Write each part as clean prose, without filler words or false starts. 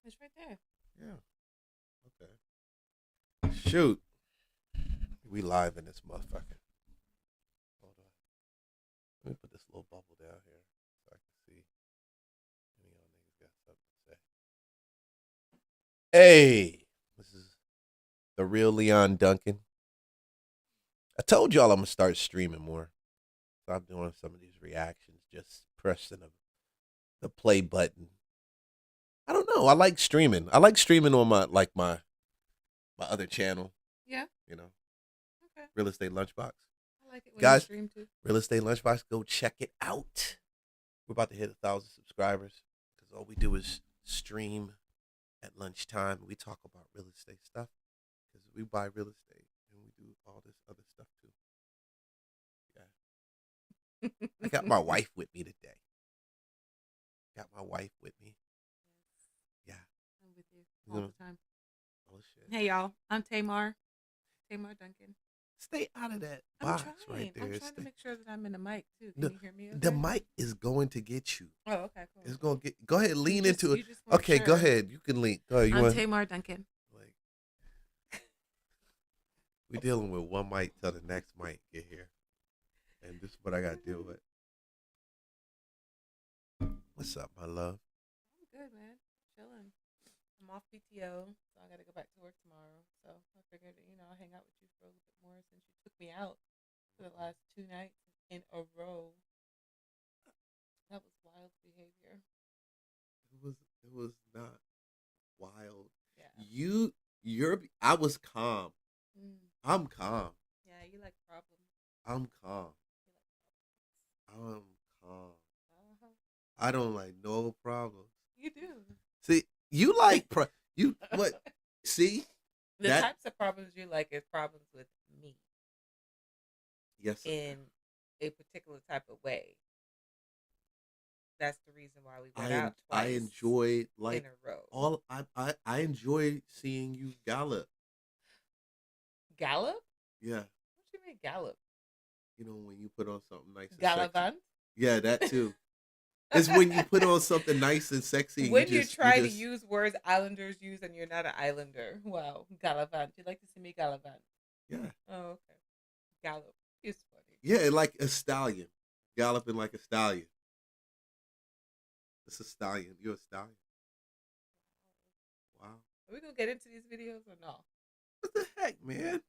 It's right there. Yeah. Okay. Shoot. We live in this motherfucker. Hold on. Let me put this little bubble down here so I can see any of y'all niggas got something to say. Hey, this is the real Leon Duncan. I told y'all I'm gonna start streaming more. Stop doing some of these reactions, just pressing the play button. I don't know. I like streaming. I like streaming on my other channel. Yeah. You know, Okay. Real Estate Lunchbox. I like it when you Guys, stream too. Real Estate Lunchbox, go check it out. We're about to hit 1,000 subscribers because all we do is stream at lunchtime. We talk about real estate stuff because we buy real estate and we do all this other stuff too. Yeah. I got my wife with me today. Got my wife with me. Yeah. I'm with you all the time. Oh shit. Hey y'all, I'm Tamar. Tamar Duncan. Stay out of that I'm box trying. right there. I'm trying to make sure that I'm in the mic too. Can you hear me? Okay? The mic is going to get you. Oh, okay, cool. It's going to get. Go ahead, lean into it. Okay, go ahead. You can lean. Go ahead. I'm Tamar Duncan. Like, we dealing with one mic till the next mic get here, and this is what I got to deal with. What's up, my love? I'm good, man. Chilling. I'm off PTO, so I got to go back to work tomorrow. So I figured, I'll hang out with you for a little bit more since you took me out for the last 2 nights in a row. That was wild behavior. It was not wild. Yeah. I was calm. I'm calm. Yeah, you like problems. I'm calm. You like problems. I'm calm. I don't like no problems. You do. See, you like you what? See, the types of problems you like is problems with me. Yes. In a particular type of way. That's the reason why we went out twice. I enjoy in a row. I enjoy seeing you gallop. Gallop? Yeah. What do you mean gallop? You know when you put on something nice and Gallivant? sexy. Yeah, that too. It's when you put on something nice and sexy. When you try to use words Islanders use and you're not an Islander. Wow. Gallivant. You'd like to see me gallivant? Yeah. Oh, okay. Gallop. It's funny. Yeah, like a stallion. Galloping like a stallion. It's a stallion. You're a stallion. Wow. Are we going to get into these videos or no? What the heck, man?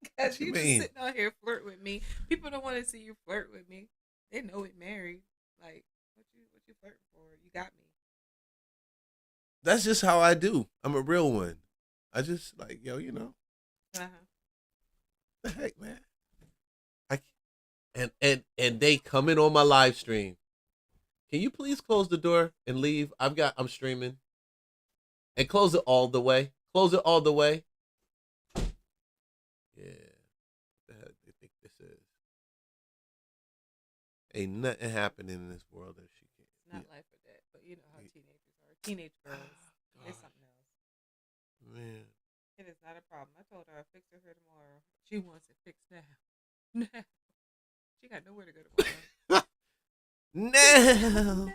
Because you just sitting out here flirt with me. People don't want to see you flirt with me. They know we're married. Like, what you flirting for? You got me. That's just how I do. I'm a real one. I just like, Uh-huh. The heck, man. And they come in on my live stream. Can you please close the door and leave? I'm streaming. And close it all the way. Close it all the way. Yeah. What the hell do they think this is? Ain't nothing happening in this world that she can't. It's not life or death, but you know how teenagers are. Teenage girls. It's something else. Man. It is not a problem. I told her I'll fix her tomorrow. She wants it fixed now. Now. She got nowhere to go tomorrow. Now.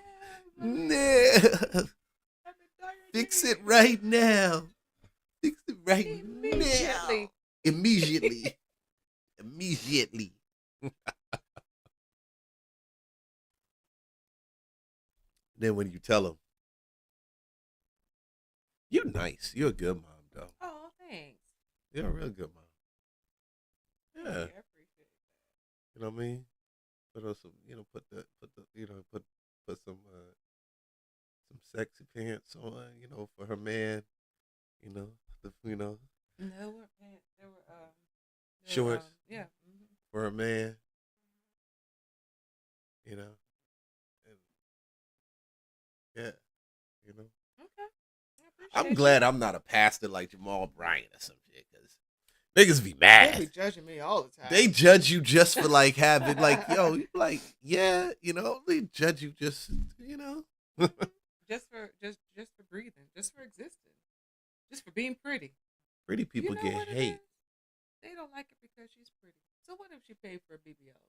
Now. Fix it right now. Fix it right now. Immediately. Immediately. Then when you tell them, you're nice. You're a good mom, though. Oh, thanks. You're a real good mom. Yeah. I appreciate that. You know what I mean? Put on some, put some sexy pants on, for her man. No, weren't pants. They were shorts. Yeah. For her man. And, yeah. Okay. I'm glad I'm not a pastor like Jamal Bryant or some shit, because niggas be mad. They be judging me all the time. They judge you just for having they judge you just just for breathing, just for existing, just for being pretty. Pretty people get hate. They don't like it because she's pretty. So what if she paid for a BBL?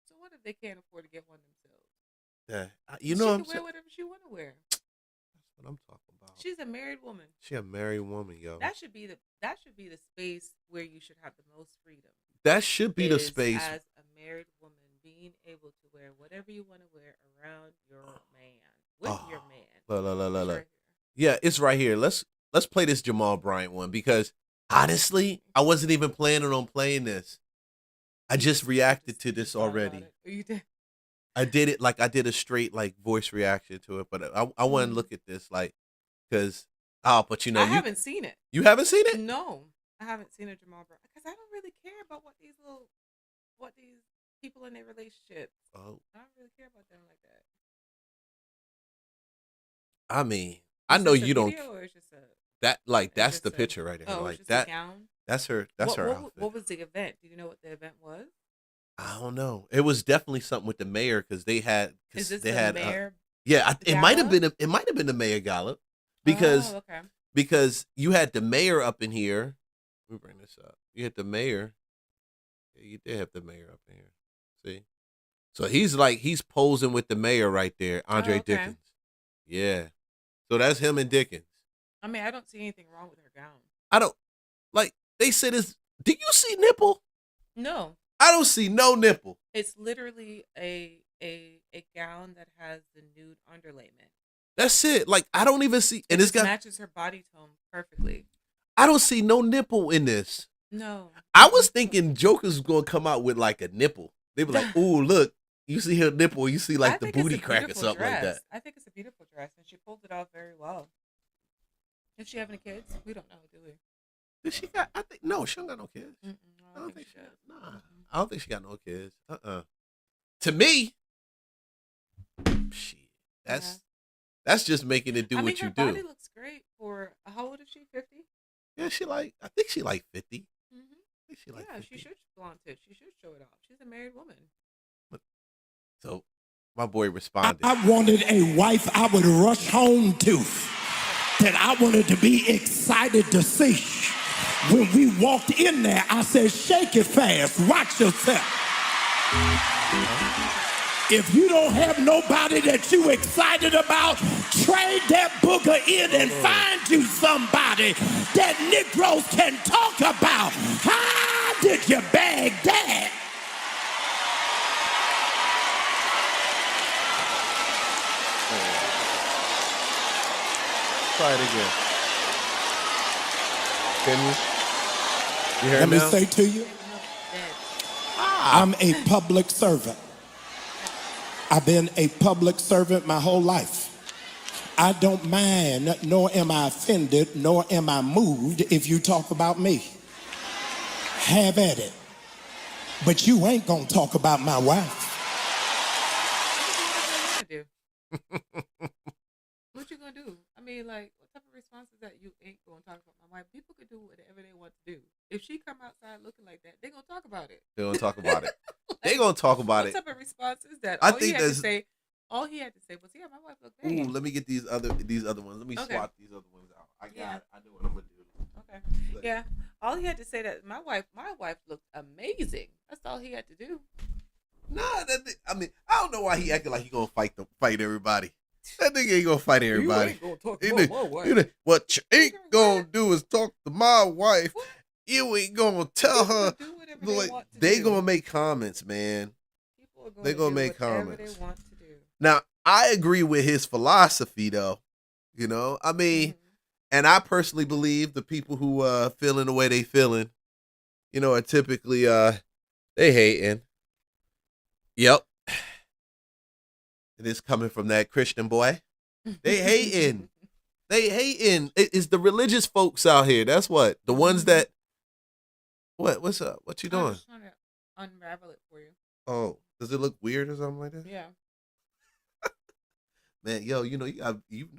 So what if they can't afford to get one themselves? Yeah, she can wear whatever she want to wear. That's what I'm talking about. about. She's a married woman. She a married woman, yo. That should be the space where you should have the most freedom. That should be the Is space. as a married woman being able to wear whatever you want to wear around your man with your man. Look. Yeah, it's right here. Let's play this Jamal Bryant one because honestly, I wasn't even planning on playing this. I just reacted to this already. Oh, you did? I did it like I did a straight like voice reaction to it, but I want to look at this like because but you know I haven't seen it. You haven't seen it? No, I haven't seen a Jamal Bryant because I don't really care about what these people in their relationships. Oh, I don't really care about them like that. I mean, I know you don't. Or it's just that's the picture right there. Oh, like it's that. A gown? That's her. That's her outfit. What was the event? Do you know what the event was? I don't know. It was definitely something with the mayor because they had. Is this they the had, mayor? It might have been. It might have been the mayor gallop because because you had the mayor up in here. Let me bring this up. You had the mayor. Yeah, you did have the mayor up in here. See, so he's posing with the mayor right there, Andre Dickens. Yeah, so that's him and Dickens. I mean, I don't see anything wrong with her gown. I don't like. They said this. Do you see nipple? No. I don't see no nipple. It's literally a gown that has the nude underlayment. That's it. Like I don't even see, and it matches her body tone perfectly. I don't see no nipple in this. No. I was thinking Joker's gonna come out with like a nipple. They be like, "Ooh, look, you see her nipple. You see like the booty crack or something like that." I think it's a beautiful dress, and she pulled it off very well. Does she have any kids? We don't know, do we? Does she got? I think no. She don't got no kids. I don't think she does. Nah, I don't think she got no kids. To me, shit. That's just making it do what you do. Her body looks great for how old is she? 50? Yeah, I think she like 50. Mm-hmm. I think she like 50. She should flaunt it. She should show it off. She's a married woman. So my boy responded. I wanted a wife I would rush home to, that I wanted to be excited to see. When we walked in there, I said, shake it fast, watch yourself. If you don't have nobody that you excited about, trade that booger in and find you somebody that Negroes can talk about. How did you bag that? Try it again. Can you? You hear Let me now? say to you, I'm a public servant. I've been a public servant my whole life. I don't mind, nor am I offended, nor am I moved if you talk about me. Have at it. But you ain't gonna talk about my wife. What you gonna do? I mean, like, what type of response is that? You ain't gonna talk about my wife. People could do whatever they want to do. If she come outside looking like that, they gonna talk about it. They're gonna talk about it. They gonna talk about it. What type of response is that? I think that's. All he had to say was, "Yeah, my wife looked bad." Ooh, let me get these other ones. Let me swap these other ones out. I know what I'm gonna do. Okay. Yeah. All he had to say that my wife looked amazing. That's all he had to do. Nah, I mean, I don't know why he acting like he gonna fight everybody. That nigga ain't gonna fight everybody. You ain't gonna talk to my wife. What you ain't gonna do is talk to my wife. What? You ain't gonna tell her. They gonna make comments, man. They gonna make comments. They want to do. Now, I agree with his philosophy, though. You know, I mean, and I personally believe the people who feeling the way they feeling, you know, are typically they hating. Yep. It is coming from that Christian boy. They hating. They hating. It's the religious folks out here. That's what. The ones that what's up? What you doing? I'm just trying to unravel it for you. Oh, does it look weird or something like that? Yeah. Man, yo, you know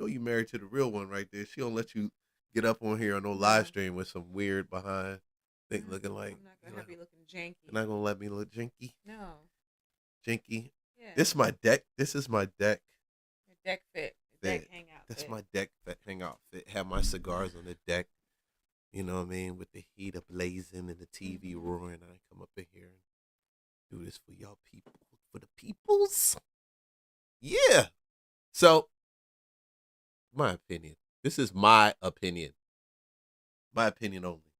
you married to the real one right there. She don't let you get up on here on no live stream with some weird behind thing looking like. I'm not gonna have you looking janky. You're not gonna let me look janky. No. Janky. Yeah. This is my deck. This is my deck. Your deck fit. Your deck hangout. That's my deck hangout fit. Have my cigars on the deck. You know what I mean? With the heat blazing and the TV roaring, I come up in here and do this for y'all people, for the peoples. Yeah. So, my opinion, This is my opinion. My opinion only.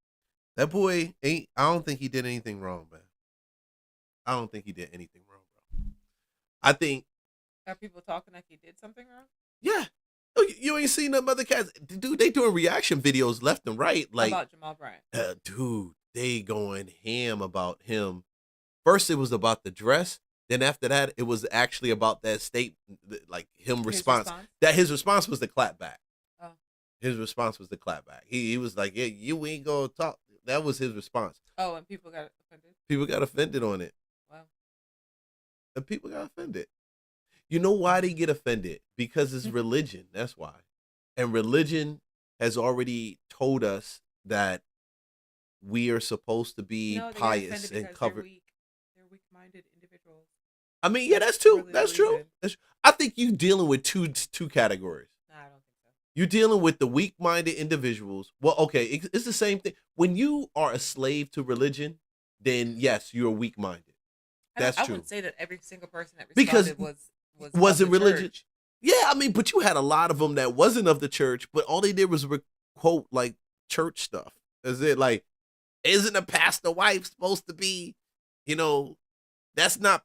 That boy ain't. I don't think he did anything wrong, man. I don't think he did anything wrong, bro. I think. Are people talking like he did something wrong? Yeah. Oh, you ain't seen them other cats, dude. They doing reaction videos left and right, like about Jamal Bryant. Dude, they going ham about him. First, it was about the dress. Then after that, it was actually about that statement, like him response. That his response was the clap back. Oh. His response was the clap back. He was like, "Yeah, you ain't gonna talk." That was his response. Oh, and people got offended. People got offended on it. Wow. And people got offended. You know why they get offended? Because it's religion. That's why. And religion has already told us that we are supposed to be pious and covered. They're weak-minded individuals. I mean, yeah, that's true. That's true. I think you dealing with two categories. No, I don't think so. You're dealing with the weak-minded individuals. Well, okay, it's the same thing. When you are a slave to religion, then yes, you're weak-minded. That's true. I wouldn't say that every single person that responded wasn't religion. Yeah, I mean, but you had a lot of them that wasn't of the church, but all they did was quote like church stuff. Is it like, isn't a pastor wife supposed to be, that's not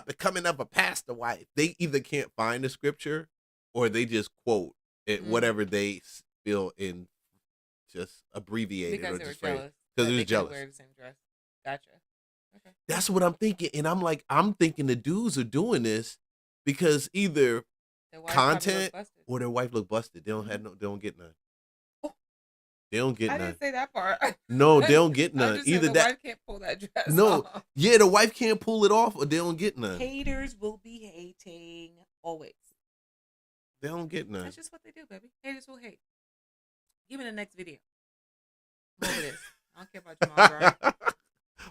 becoming of a pastor wife. They either can't find the scripture or they just quote it, whatever they feel in just abbreviated because or they just were jealous. Because they were jealous. Wear the same dress. Gotcha. Okay. That's what I'm thinking, and I'm thinking the dudes are doing this because either content or their wife look busted. They don't get none. Oh. They don't get none. I didn't say that part. No, they don't get none. Either the wife can't pull that dress off. Yeah, the wife can't pull it off, or they don't get none. Haters will be hating always. They don't get none. That's just what they do, baby. Haters will hate. Give me the next video. I'm over this. I don't care about Jamal Bryant.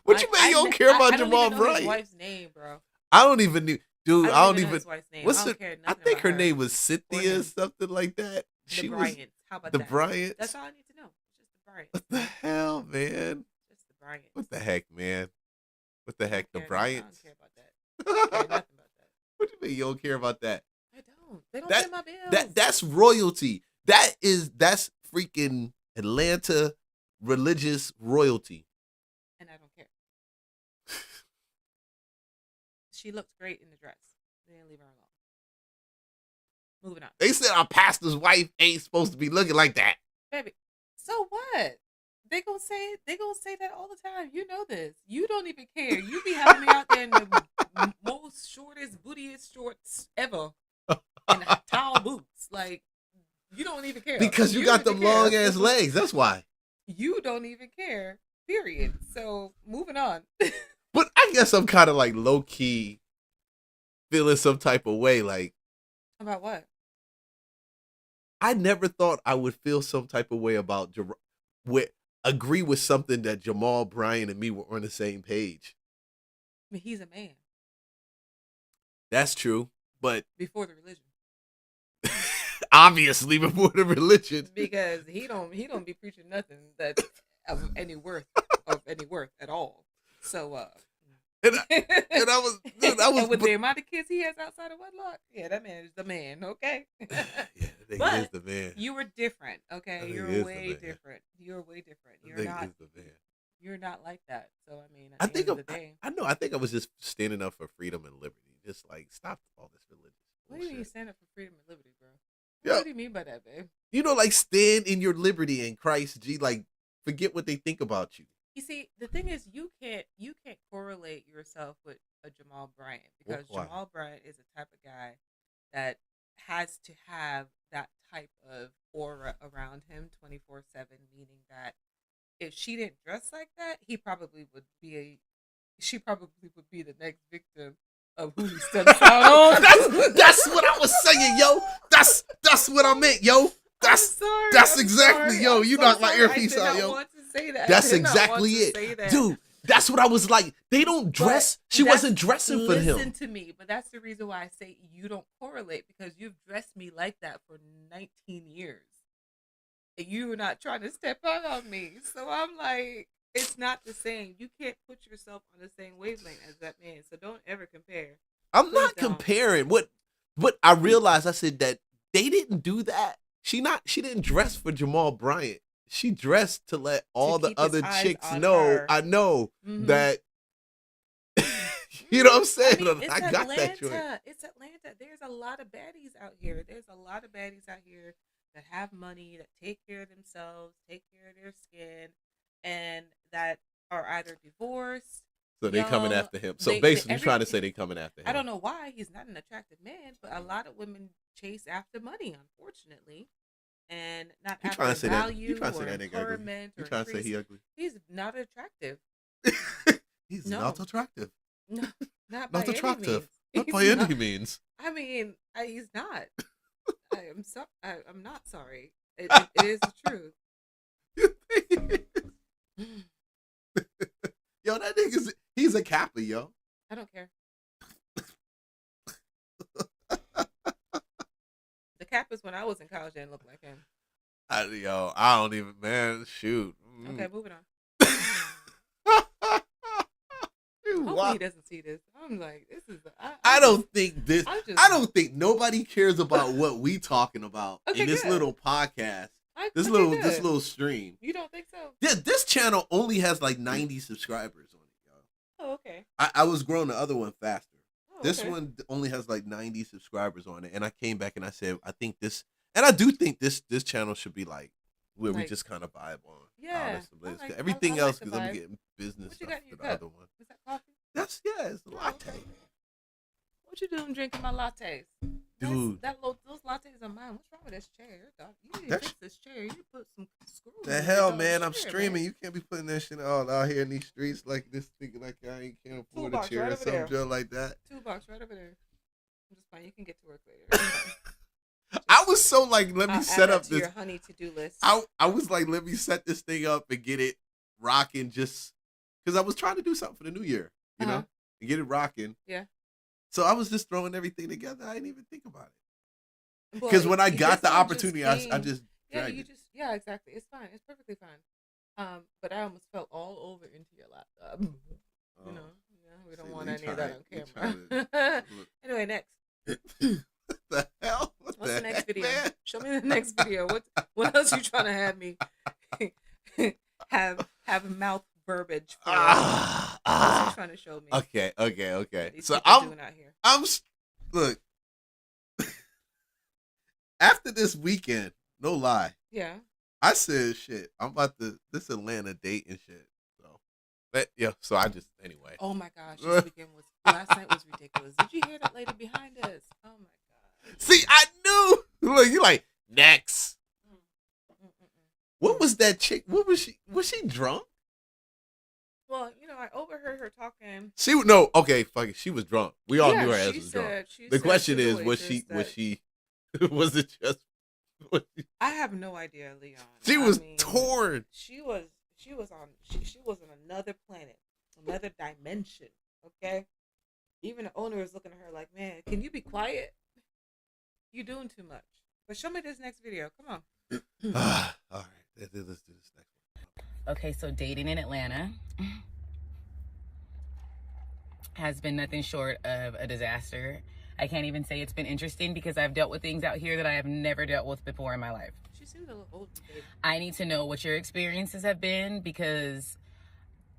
What you mean you don't care about Jamal Bryant? I don't even know his wife's name, bro. I don't even know. Dude, I don't even. His wife's name. I think her name was Cynthia or something like that. The Bryant. How about the that? Bryant. That's all I need to know. Just the Bryant. What the hell, man? Just the Bryant. What the heck, man? What the heck, the Bryant? I don't care about that. I don't care nothing about that. What do you mean you don't care about that? I don't. They don't pay my bills. That's royalty. That's freaking Atlanta religious royalty. And I don't care. She looks great in the dress. They didn't leave her alone. Moving on. They said our pastor's wife ain't supposed to be looking like that. Baby, so what? They gonna say that all the time. You know this. You don't even care. You be having me out there in the most shortest, bootiest shorts ever. And tall boots. Like, you don't even care. Because you got them long ass legs. That's why. You don't even care. Period. So moving on. But I guess I'm kind of like low key feeling some type of way. Like, about what? I never thought I would feel some type of way about agree with something that Jamal Bryant and me were on the same page. I mean, he's a man. That's true, but before the religion. Obviously, before the religion, because he don't be preaching nothing that's of any worth at all. So, and I was and with the amount of kids he has outside of wedlock, yeah, that man is the man. Okay, yeah, that is the man. You were different. Okay, you're way different. You're way different. You're not like that. So I mean, at the end of the day, I know. I think I was just standing up for freedom and liberty. Just like stop all this religion. What do you mean stand up for freedom and liberty, bro? Yeah. What do you mean by that, babe? Like stand in your liberty in Christ. Like forget what they think about you. You see, the thing is, you can't correlate yourself with a Jamal Bryant because Jamal Bryant is the type of guy that has to have that type of aura around him 24/7, meaning that if she didn't dress like that, she probably would be the next victim of who he steps out on. That's what I was saying, yo. That's what I meant, yo. That's exactly, yo. You knocked my earpiece out, yo. That's exactly it, dude. That's what I was like. They don't dress. She wasn't dressing for him. Listen to me, but that's the reason why I say you don't correlate because you've dressed me like that for 19 years. And you're not trying to step out on me. So I'm like, it's not the same. You can't put yourself on the same wavelength as that man. So don't ever compare. I'm not comparing. What I realized, I said that they didn't do that she didn't dress for Jamal Bryant. She dressed to let all the keep his other eyes chicks on know. her. I know Mhm. that. You know what I'm saying? I mean, it's I got Atlanta. that joint. It's Atlanta. There's a lot of baddies out here. There's a lot of baddies out here that have money, that take care of themselves, take care of their skin, and that are either divorced. So they coming young. after him. So basically, you're every- trying to say they coming after him. I don't know why he's not an attractive man, but a lot of women chase after money, unfortunately, and not You after trying to say that? value You trying to or say that nigga ugly? empowerment. You or trying to say increase. he ugly? He's not attractive. He's No. not attractive. No, not by Not any attractive. means. Not He's by any not. means. I mean, he's not. I'm not sorry. It is the truth. You think he is? Yo, that he's a Kappa, yo. I don't care. The Kappas when I was in college didn't look like him. I don't even, man. Shoot. Okay, moving on. Dude, Hopefully he doesn't see this. I'm like, this is. I don't think this. I'm just- I don't think nobody cares about what we talking about Okay, in this good. little podcast. This Okay, little good. stream. You don't think so? Yeah, this channel only has like 90 subscribers on it, yo. Oh, okay. I was growing the other one faster. Oh, This okay. one only has like 90 subscribers on it, and I came back and I said, I think this, and I do think this channel should be like where we Like- just kind of vibe on. Yeah, honestly. I everything like else the because I'm vibe. getting business What you stuff got in for your the cup? other one. Is that coffee? It's a Oh, latte. okay. What you doing drinking my lattes? Dude. Those lattes are mine. What's wrong with this chair, dog? You need to That's- fix this chair. You need to put some screws. The in hell, your man! dog I'm chair, streaming. man. You can't be putting that shit all out here in these streets like this, thinking like I can't afford a Toolbox chair right or over some there. joke like that. Toolbox right over there. I'm just fine. You can get to work later. I was so like, let me I'll set add up that to this. your honey to-do list. I was like, let me set this thing up and get it rocking, just because I was trying to do something for the new year, you know, and get it rocking. Yeah. So I was just throwing everything together. I didn't even think about it. Boy, Because when I this got the one just opportunity, I came- just dragged it. yeah, exactly. It's fine. It's perfectly fine. But I almost fell all over into your laptop. Oh. You know, we don't See, want you any of that trying- on you camera. look. Anyway, next. What the hell? What What's the next heck, video? man? Show me the next video. What else you trying to have me have mouth verbiage for? What's you trying to show me? Okay. These So people doing out here. look. After this weekend, no lie, Yeah. I said shit. I'm about to this Atlanta date and shit. So, so I just anyway. Oh my gosh, this weekend was last night was ridiculous. Did you hear that lady behind us? Oh my god. See, I knew. Look, you like next. Mm. What was that chick? What was she? Was she drunk? Well, I overheard her talking. Fuck it. She was drunk. We all knew her ass she was drunk. said- she The said question to the is, was waitress she? that- Was it just? I have no idea, Leon. She I was mean, torn. She was on another planet, another dimension. Okay. Even the owner is looking at her like, man, can you be quiet? You doing too much. But show me this next video. Come on. All right, let's do this next one. Okay, so dating in Atlanta has been nothing short of a disaster. I can't even say it's been interesting because I've dealt with things out here that I have never dealt with before in my life. She seems a little old, babe. I need to know what your experiences have been because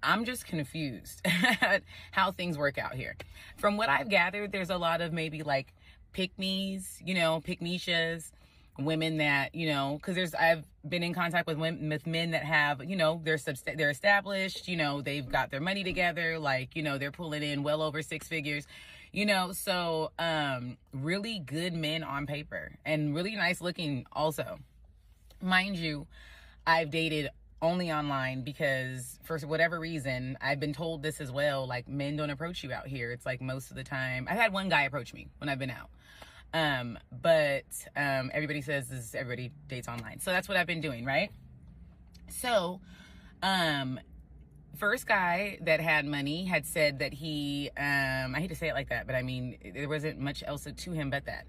I'm just confused at how things work out here. From what I've gathered, there's a lot of maybe like pick-me's, pick-me-shas, women that, because I've been in contact with men that have, they're established, they've got their money together, like, they're pulling in well over six figures, so really good men on paper and really nice looking also. Mind you, I've dated only online because for whatever reason, I've been told this as well, like men don't approach you out here. It's like most of the time, I've had one guy approach me when I've been out. But everybody says everybody dates online. So that's what I've been doing, right? So, first guy that had money had said that he, I hate to say it like that, but I mean, there wasn't much else to him but that.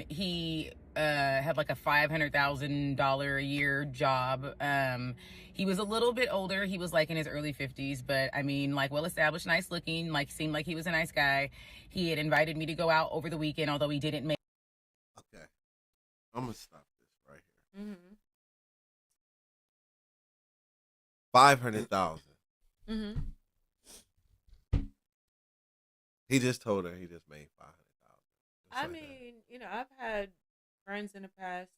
He had like a $500,000 a year job. He was a little bit older. He was like in his early 50s, but I mean, like well established, nice looking, like seemed like he was a nice guy. He had invited me to go out over the weekend, although he didn't make. Okay, I'm gonna stop this Mm-hmm. 500,000. Mm-hmm. He just told her he just made 500,000. I mean, I've had friends in the past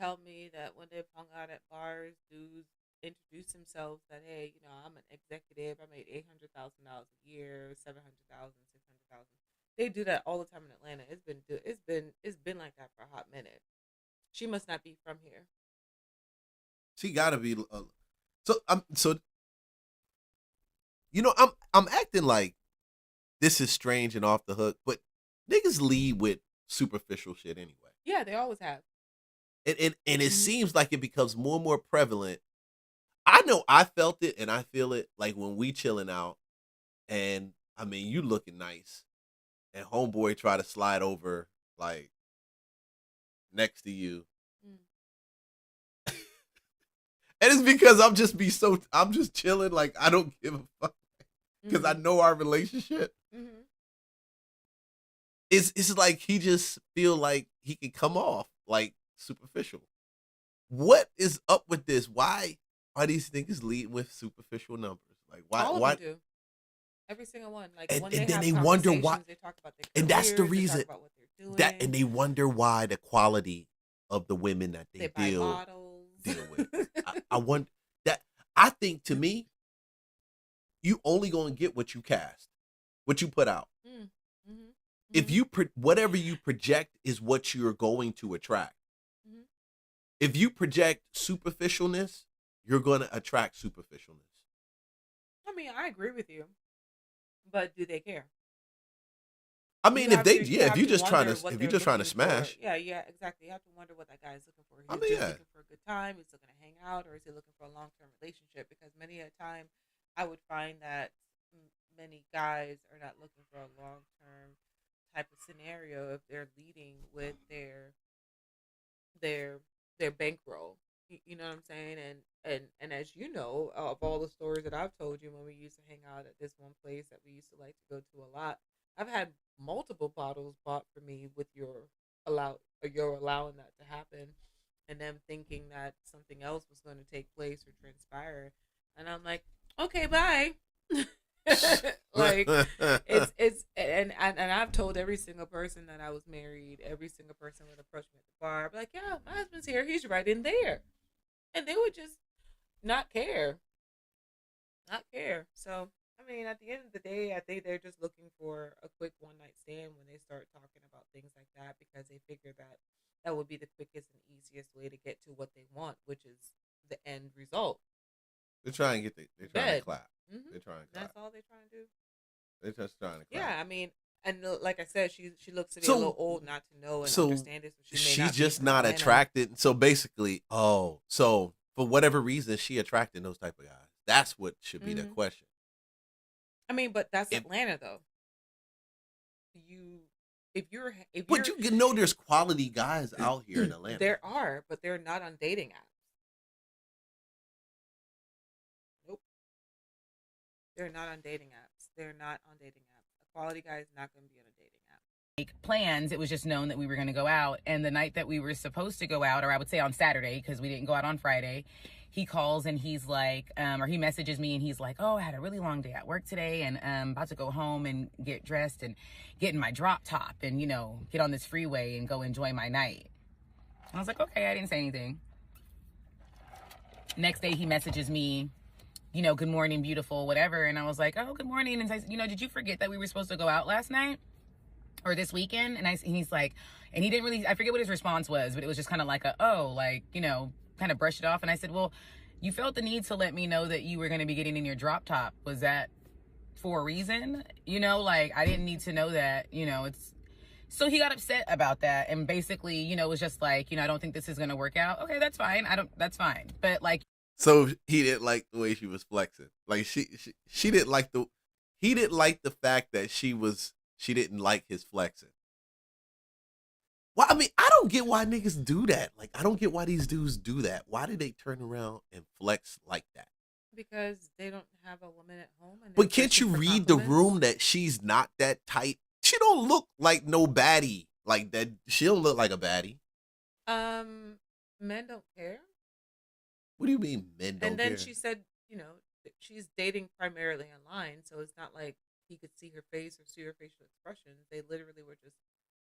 tell me that when they've hung out at bars, dudes introduce themselves that, hey, I'm an executive. I made $800,000 a year, 700,000, 600,000. They do that all the time in Atlanta. It's been like that for a hot minute. She must not be from here. She gotta be. So I'm acting like this is strange and off the hook, but niggas lead with superficial shit anyway. Yeah, they always have. And it seems like it becomes more and more prevalent. I know I felt it and I feel it like when we chilling out and I mean you looking nice and homeboy try to slide over like next to you. Mm. And it's because I'm just chilling like I don't give a fuck because I know our relationship. Mm-hmm. It's like he just feel like he can come off like superficial. What is up with this? Why are these niggas leading with superficial numbers? Like why? All of why? them do. Every single one. Like And when then they have they wonder why. conversations, they talk about their And that's the careers, reason they talk about what they're doing. and they wonder why the quality of the women that they buy deal models. with. I want that. I think to me, you only gonna get what you cast, what you put out. Mm-hmm. If you whatever you project is what you're going to attract. Mm-hmm. If you project superficialness, you're going to attract superficialness. I mean, I agree with you, but do they care? I mean, if you're just trying to smash, yeah, exactly. You have to wonder what that guy is looking for. He's just looking for a good time. He's looking to hang out, or is he looking for a long-term relationship? Because many a time, I would find that many guys are not looking for a long-term type of scenario if they're leading with their bankroll. You know what I'm saying? And as you know, of all the stories that I've told you when we used to hang out at this one place that we used to like to go to a lot, I've had multiple bottles bought for me with your allowing that to happen, and them thinking that something else was going to take place or transpire, and I'm like, okay, bye. Like it's and I've told every single person that I was married. Every single person would approach me at the bar, I'd be like, yeah, my husband's here, he's right in there, and they would just not care. So I mean, at the end of the day, I think they're just looking for a quick one night stand when they start talking about things like that, because they figure that that would be the quickest and easiest way to get to what they want, which is the end result. they're trying to clap. Mm-hmm. They're trying to clap. That's all they're trying to do. They're just trying to clap. Yeah, I mean, and like I said, she looks to be a little old not to know and understand it. So she's just not attracted. So basically, so for whatever reason, she attracted those type of guys. That's what should be the question. I mean, but that's Atlanta though. But you can know there's quality guys out here in Atlanta. There are, but they're not on dating apps. Nope. They're not on dating apps. A quality guy is not going to be on a dating app. Like plans, it was just known that we were going to go out, and the night that we were supposed to go out, or I would say on Saturday, because we didn't go out on Friday, he calls and he's like, or he messages me and he's like, oh, I had a really long day at work today, and I'm about to go home and get dressed and get in my drop top and, get on this freeway and go enjoy my night. And I was like, okay, I didn't say anything. Next day he messages me, good morning, beautiful, whatever. And I was like, oh, good morning. And I said, did you forget that we were supposed to go out last night or this weekend? And he's like, and he didn't really, I forget what his response was, but it was just kind of like kind of brushed it off. And I said, well, you felt the need to let me know that you were going to be getting in your drop top. Was that for a reason? I didn't need to know that, so he got upset about that. And basically, was just like, I don't think this is going to work out. Okay, that's fine. That's fine. But so he didn't like the way she was flexing. Like she didn't like he didn't like the fact that she didn't like his flexing. Well, I mean, I don't get why niggas do that. Like, I don't get why these dudes do that. Why do they turn around and flex like that? Because they don't have a woman at home. But can't you read the room that she's not that tight? She don't look like no baddie like that. She don't look like a baddie. Men don't care. What do you mean men don't And then care? she said, that she's dating primarily online, so it's not like he could see her face or see her facial expressions. They literally were just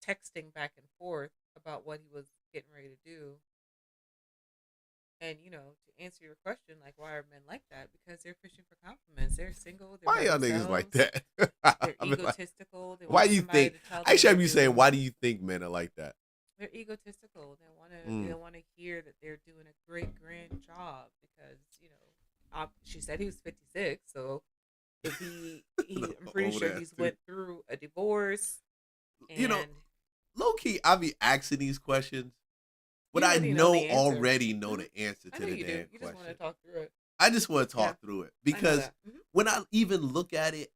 texting back and forth about what he was getting ready to do. And to answer your question, like why are men like that? Because they're fishing for compliments. They're single. They're Why by y'all niggas like themselves. that? They're I mean, like, egotistical. They why want do you somebody think? to tell them Actually, they're I'm you saying, doing. why do you think men are like that? They're egotistical. Mm. They want to hear that they're doing a great grand job because she said he was 56, so if I'm pretty sure he's went through a divorce. And Low key, I be asking these questions, but I already know the answer to the damn question. You just want to talk through it. I just want to talk through it because when I even look at it,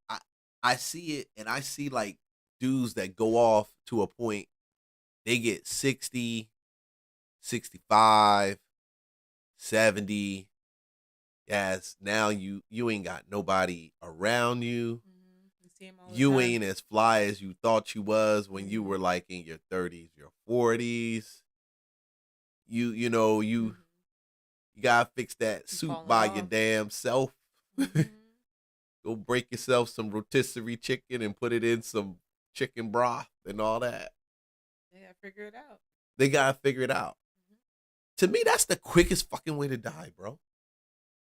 I see it and I see like dudes that go off to a point, they get 60, 65, 70. Yes, now you ain't got nobody around you. You see him all the You time. ain't as fly as you thought you was when you were like in your 30s, your 40s. You gotta fix that suit by your damn self. Go break yourself some rotisserie chicken and put it in some chicken broth and all that. They gotta figure it out. They gotta figure it out. To me, that's the quickest fucking way to die, bro.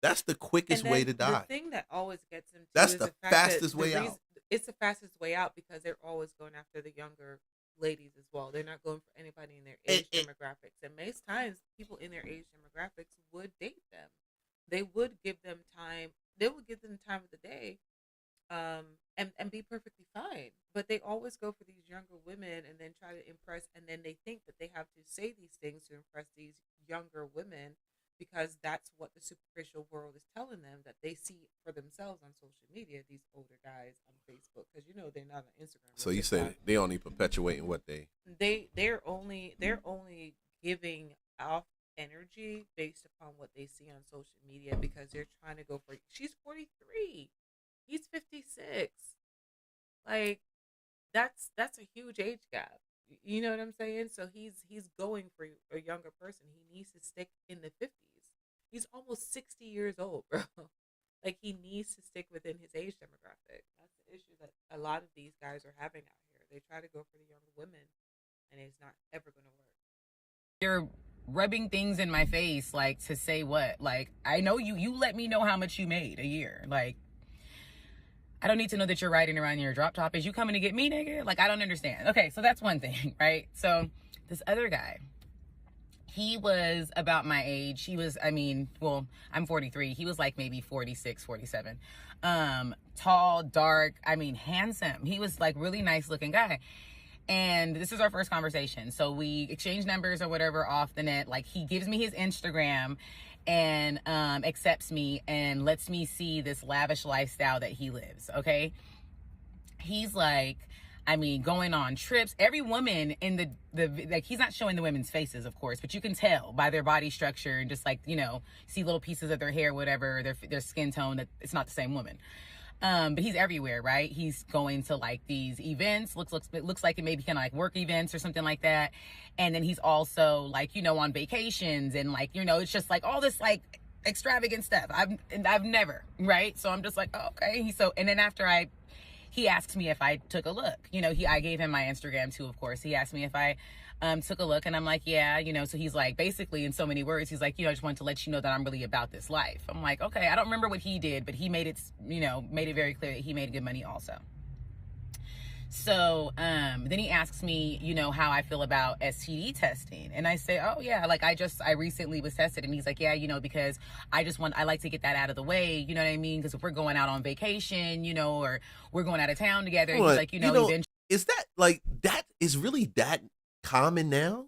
That's the quickest way to die. The thing that always gets them that's the fastest way out. It's the fastest way out because they're always going after the younger ladies as well. They're not going for anybody in their age demographics. And most times, people in their age demographics would date them. They would give them time. They would give them time of the day, and be perfectly fine. But they always go for these younger women and then try to impress. And then they think that they have to say these things to impress these younger women, because that's what the superficial world is telling them that they see for themselves on social media. These older guys on Facebook, because they're not on Instagram. So you say they only perpetuating what they're only giving off energy based upon what they see on social media, because they're trying to go for. She's 43, he's 56. Like that's a huge age gap. You know what I'm saying? So he's going for a younger person. He needs to stick in the 50s. He's almost 60 years old, bro. Like he needs to stick within his age demographic. That's the issue that a lot of these guys are having out here. They try to go for the younger women, and it's not ever going to work. You're rubbing things in my face, like to say what? Like I know you let me know how much you made a year. Like I don't need to know that you're riding around in your drop top. Is you coming to get me, nigga? Like, I don't understand. Okay, so that's one thing, right? So this other guy, he was about my age. He was, I'm 43. He was like maybe 46, 47. Tall, dark, handsome. He was like really nice looking guy. And this is our first conversation. So we exchange numbers or whatever off the net. Like he gives me his Instagram and accepts me and lets me see this lavish lifestyle that he lives. Okay. He's like, going on trips. Every woman in the like, he's not showing the women's faces, of course, but you can tell by their body structure and just like, see little pieces of their hair, whatever, their skin tone, that it's not the same woman. But he's everywhere, right? He's going to like these events. It looks like it may be kind of like work events or something like that. And then he's also like, on vacations and like, it's just like all this like extravagant stuff. I've never, right? So I'm just like, oh, okay. And then after he asked me if I took a look. I gave him my Instagram too, of course. He asked me if I took a look, and I'm like, yeah, so he's like, basically in so many words, he's like, I just wanted to let you know that I'm really about this life. I'm like, okay, I don't remember what he did, but he made it very clear that he made good money also. So then he asks me, how I feel about STD testing. And I say, oh yeah, like I recently was tested. And he's like, yeah, because I like to get that out of the way. You know what I mean? Because if we're going out on vacation, or we're going out of town together, he's like, eventually. Is that like, that is really that common now?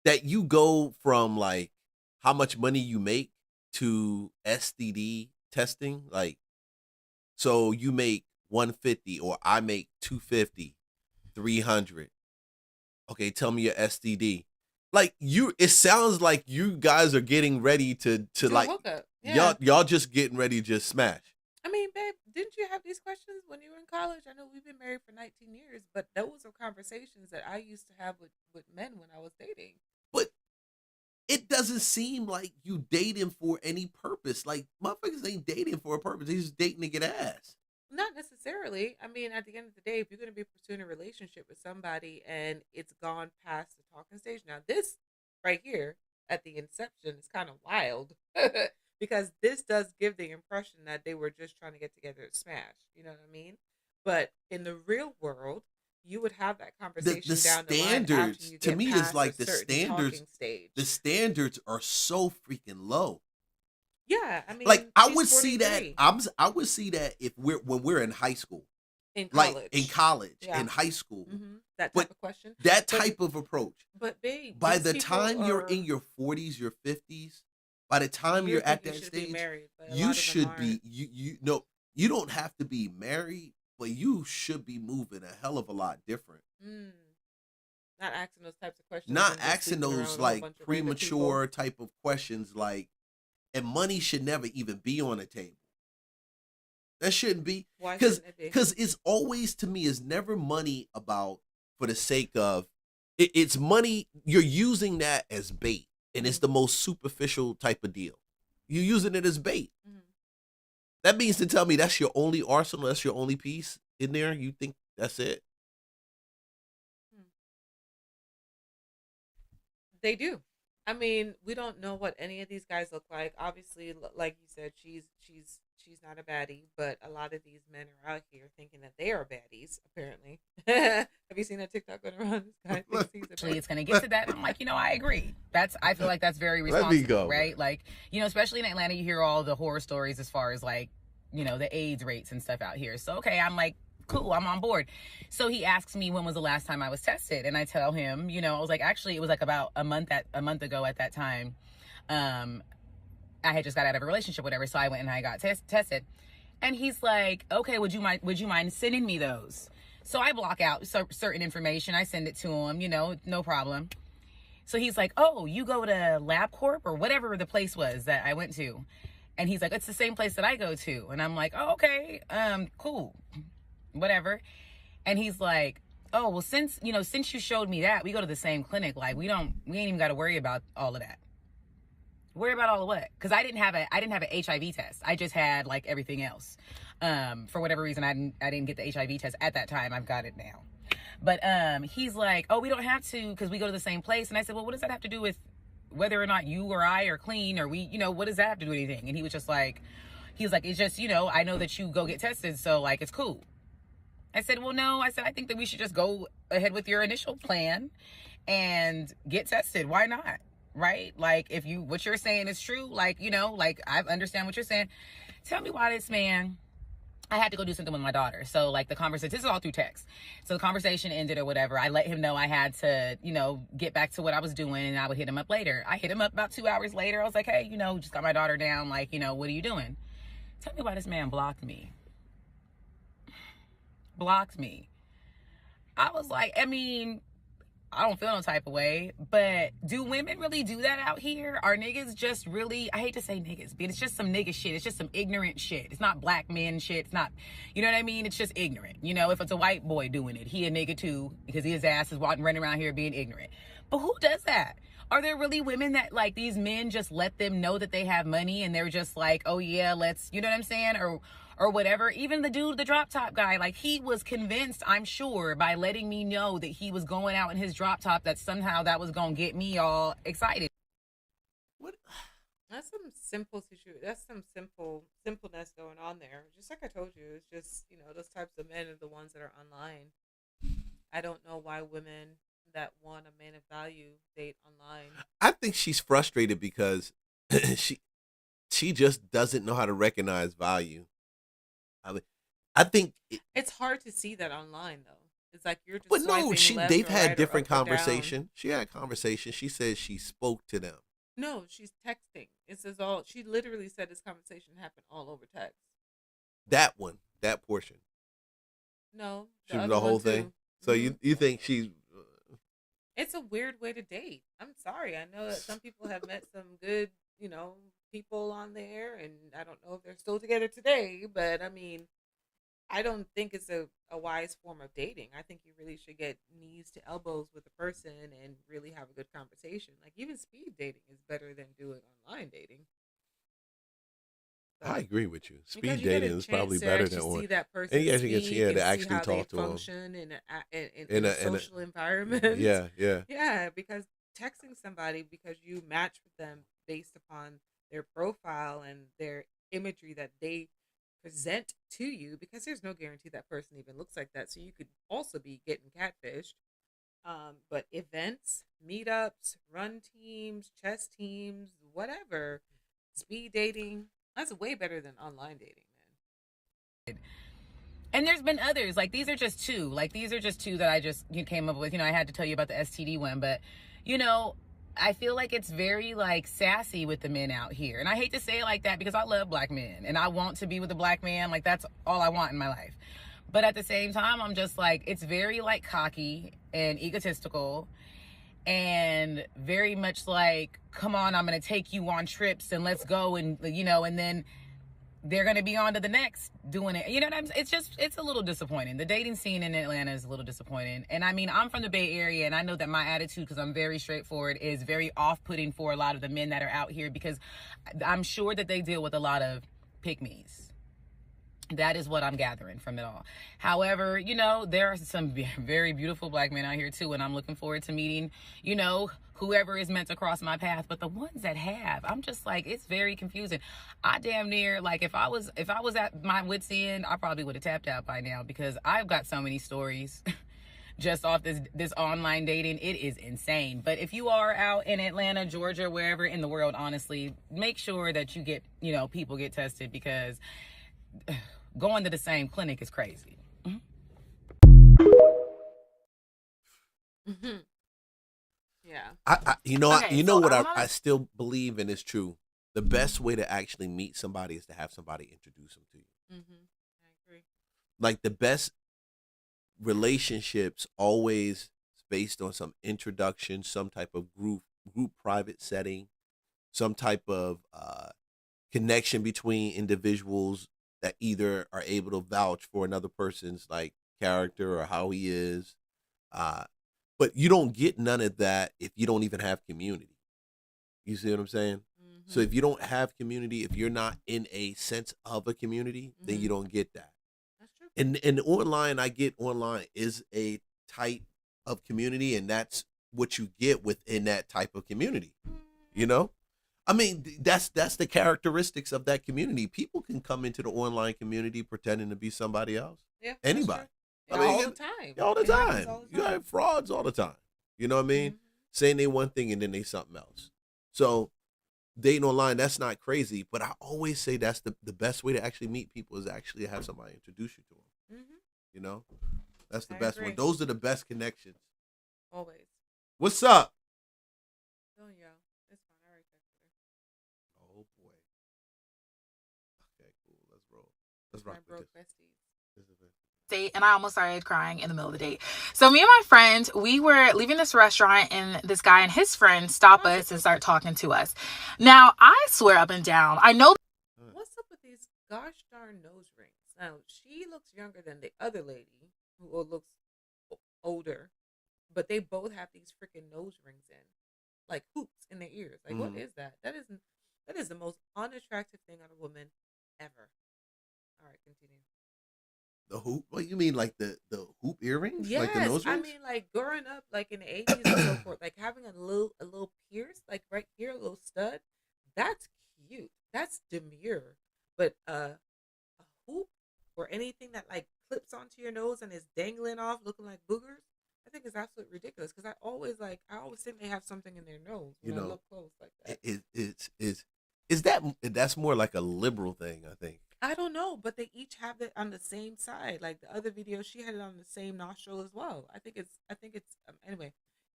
That you go from like how much money you make to STD testing? Like, so you make 150 or I make 250, 300. Okay, tell me your STD. Like it sounds like you guys are getting ready to like y'all just getting ready to just smash. Babe, didn't you have these questions when you were in college? I know we've been married for 19 years, but those are conversations that I used to have with men when I was dating. But doesn't seem like you dating for any purpose. Like motherfuckers ain't dating for a purpose. They just dating to get ass. Not necessarily. I mean, at the end of the day, if you're going to be pursuing a relationship with somebody and it's gone past the talking stage, now this right here at the inception is kind of wild because this does give the impression that they were just trying to get together to smash. You know what I mean? But in the real world, you would have that conversation The down the line after standards you to get me is past like a certain talking stage. the standards are so freaking low. Yeah, I mean, Like I she's would see that 43 I would see that if when we're in high school. in Like college. in college, Yeah. in high school. That type But of question. that But type of approach. But babe, By these the people time you're are- in your 40s, your 50s, by the time you you're at think you that should be stage, married, but a lot you of them should be aren't. you no, you don't have to be married, but you should be moving a hell of a lot different. Not asking those types of questions. Not and just asking sleeping around those with a whole like bunch of random people. premature type of questions like, and money should never even be on the table. That shouldn't be. Why shouldn't it be? Because it's always, to me, it's never money about for the sake of, it's money, you're using that as bait. And it's the most superficial type of deal. You're using it as bait. That means to tell me that's your only arsenal, that's your only piece in there? You think that's it? They do. I mean, we don't know what any of these guys look like. Obviously, like you said, she's not a baddie, but a lot of these men are out here thinking that they are baddies. Apparently, have you seen that TikTok going around? This guy thinks he's a Actually, baddie. it's going to get to that. I'm like, I agree. I feel like that's very Let me responsible, go. right? Like, especially in Atlanta, you hear all the horror stories as far as like, the AIDS rates and stuff out here. So, okay, I'm like, cool, I'm on board. So he asks me when was the last time I was tested, and I tell him, I was like, actually, it was like about a month ago at that time. I had just got out of a relationship, whatever. So I went and I got tested, and he's like, okay, would you mind sending me those? So I block out certain information. I send it to him, no problem. So he's like, oh, you go to LabCorp or whatever the place was that I went to. And he's like, it's the same place that I go to. And I'm like, oh, okay, cool, whatever. And he's like, oh, well, since you showed me that, we go to the same clinic. Like, we ain't even got to worry about all of that. Worry about all of what? Because I didn't have a HIV test. I just had like everything else. For whatever reason, I didn't get the HIV test at that time. I've got it now. But he's like, oh, we don't have to because we go to the same place. And I said, well, what does that have to do with whether or not you or I are clean, or we, what does that have to do with anything? And he was like, it's just, I know that you go get tested, so like, it's cool. I said, well, no, I think that we should just go ahead with your initial plan and get tested. Why not? Right? Like, if what you're saying is true, like, like, I understand what you're saying. Tell me why this man, I had to go do something with my daughter. So like the conversation, this is all through text. So the conversation ended or whatever. I let him know I had to, get back to what I was doing, and I would hit him up later. I hit him up about 2 hours later. I was like, hey, just got my daughter down. Like, what are you doing? Tell me why this man blocked me. Blocked me. I was like, I mean, I don't feel no type of way, but do women really do that out here? Are niggas just really, I hate to say niggas, but it's just some nigga shit. It's just some ignorant shit. It's not black men shit. It's not, you know what I mean? It's just ignorant. If it's a white boy doing it, he a nigga too, because his ass is running around here being ignorant. But who does that? Are there really women that like these men just let them know that they have money and they're just like, oh yeah, let's, you know what I'm saying? Or whatever. Even the dude, the drop top guy, like he was convinced, I'm sure, by letting me know that he was going out in his drop top, that somehow that was going to get me all excited. What? That's some simple issue. That's some simpleness going on there. Just like I told you, it's just, those types of men are the ones that are online. I don't know why women that want a man of value date online. I think she's frustrated because she just doesn't know how to recognize value. I think it's hard to see that online though. It's like you're just. But no, they've had right different or conversation. She had conversation. She says she spoke to them. No, she's texting. It says all. She literally said this conversation happened all over text. That portion. No, she was the whole thing. So you think she's? It's a weird way to date. I'm sorry. I know that some people have met some good, people on there, and I don't know if they're still together today. But I mean, I don't think it's a wise form of dating. I think you really should get knees to elbows with the person and really have a good conversation. Like even speed dating is better than doing online dating. I So agree with you. because Speed you get a dating is probably chance to better than actually on. see that And person you actually get speak to and see actually how they talk to them. function In in a a social environment. yeah, yeah. Yeah, because texting somebody because you match with them based upon their profile and their imagery that they present to you, because there's no guarantee that person even looks like that. So you could also be getting catfished. But events, meetups, run teams, chess teams, whatever, speed dating, that's way better than online dating, man. And there's been others. Like these are just two. That I just came up with. I had to tell you about the STD one, but you know, I feel like it's very like sassy with the men out here. And I hate to say it like that because I love black men and I want to be with a black man. Like that's all I want in my life. But at the same time, I'm just like, it's very like cocky and egotistical and very much like, come on, I'm going to take you on trips and let's go. And, and then they're going to be on to the next doing it. You know what I'm saying? It's a little disappointing. The dating scene in Atlanta is a little disappointing. And I mean, I'm from the Bay Area and I know that my attitude, because I'm very straightforward, is very off-putting for a lot of the men that are out here, because I'm sure that they deal with a lot of pygmies. That is what I'm gathering from it all. However, there are some very beautiful black men out here too, and I'm looking forward to meeting, whoever is meant to cross my path. But the ones that have, I'm just like, it's very confusing. I damn near, like, if I was at my wit's end, I probably would have tapped out by now, because I've got so many stories just off this online dating. It is insane. But if you are out in Atlanta, Georgia, wherever in the world, honestly, make sure that you get, people get tested, because going to the same clinic is crazy. Mm-hmm. Yeah. I still believe, and it's true. The best way to actually meet somebody is to have somebody introduce them to you. Mm-hmm. I agree. Like the best relationships always based on some introduction, some type of group private setting, some type of connection between individuals that either are able to vouch for another person's like character or how he is. But you don't get none of that if you don't even have community. You see what I'm saying? Mm-hmm. So if you don't have community, if you're not in a sense of a community, then you don't get that. That's true. And online, I get online is a type of community, and that's what you get within that type of community. I mean, that's the characteristics of that community. People can come into the online community pretending to be somebody else. Yeah, anybody. I mean, all the time. All the time. You have frauds all the time. You know what I mean? Mm-hmm. Saying they one thing and then they something else. So dating online, that's not crazy. But I always say that's the best way to actually meet people is actually have somebody introduce you to them. Mm-hmm. That's the best one. Those are the best connections. Always. What's up? Oh, yeah. It's fine. I already texted her. Oh, boy. Okay, cool. Let's roll. Let's rock with this. And I almost started crying in the middle of the date. So me and my friend, we were leaving this restaurant and this guy and his friend stop us and start talking to us. Now, I swear up and down, I know. What's up with these gosh darn nose rings? Now, she looks younger than the other lady who looks older, but they both have these freaking nose rings in, like hoops in their ears. Like, what is that? That is the most unattractive thing on a woman ever. All right, continue. The hoop? What you mean, like the hoop earrings? Yes, like the nose rings? I mean, like growing up, like in the 80s and so forth, like having a little pierce, like right here, a little stud. That's cute. That's demure. But a hoop or anything that like clips onto your nose and is dangling off, looking like boogers, I think is absolutely ridiculous. Because I always think they have something in their nose when I look close like that. That's more like a liberal thing, I think. I don't know, but they each have it on the same side. Like the other video, she had it on the same nostril as well. I think it's anyway,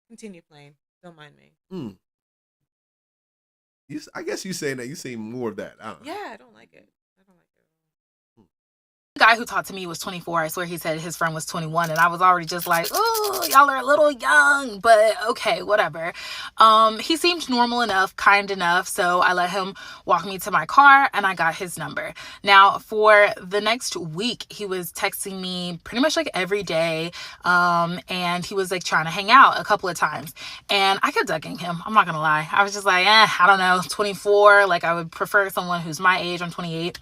continue playing. Don't mind me. I guess you saying that you see more of that. Yeah, I don't like it. The guy who talked to me was 24. I swear he said his friend was 21, and I was already just like, oh, y'all are a little young, but okay, whatever. He seemed normal enough, kind enough, so I let him walk me to my car, and I got his number. Now, for the next week, he was texting me pretty much like every day, and he was like trying to hang out a couple of times, and I kept ducking him. I'm not gonna lie. I was just like, I don't know, 24. Like, I would prefer someone who's my age. I'm 28.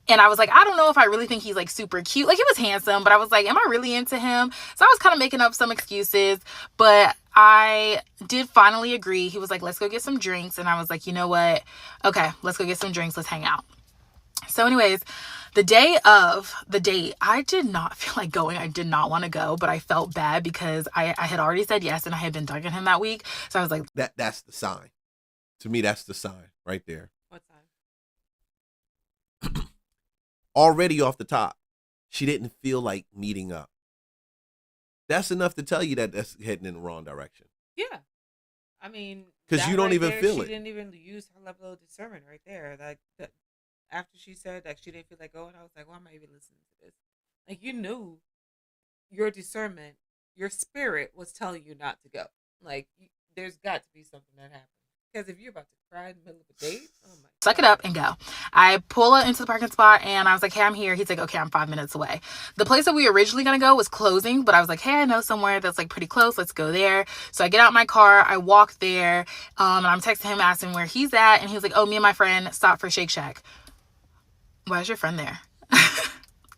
And I was like, I don't know if I really think he's like super cute. Like, he was handsome, but I was like, am I really into him? So I was kind of making up some excuses, but I did finally agree. He was like, let's go get some drinks. And I was like, you know what? Okay, let's go get some drinks. Let's hang out. So anyways, the day of the date, I did not feel like going. I did not want to go, but I felt bad because I had already said yes and I had been ducking him that week. So I was like, That's the sign. To me, that's the sign right there. What sign? Already off the top, she didn't feel like meeting up. That's enough to tell you that that's heading in the wrong direction. Yeah. I mean, because you don't even feel it. She didn't even use her level of discernment right there. Like, after she said that she didn't feel like going, I was like, why am I even listening to this? Like, you knew your discernment, your spirit was telling you not to go. Like, there's got to be something that happened. Because if you're about to cry in the middle of a date, oh my God. Suck it up and go. I pull up into the parking spot and I was like, hey, I'm here. He's like, okay, I'm 5 minutes away. The place that we were originally going to go was closing, but I was like, hey, I know somewhere that's like pretty close. Let's go there. So I get out my car. I walk there. And I'm texting him, asking where he's at. And he was like, oh, me and my friend stopped for Shake Shack. Why is your friend there?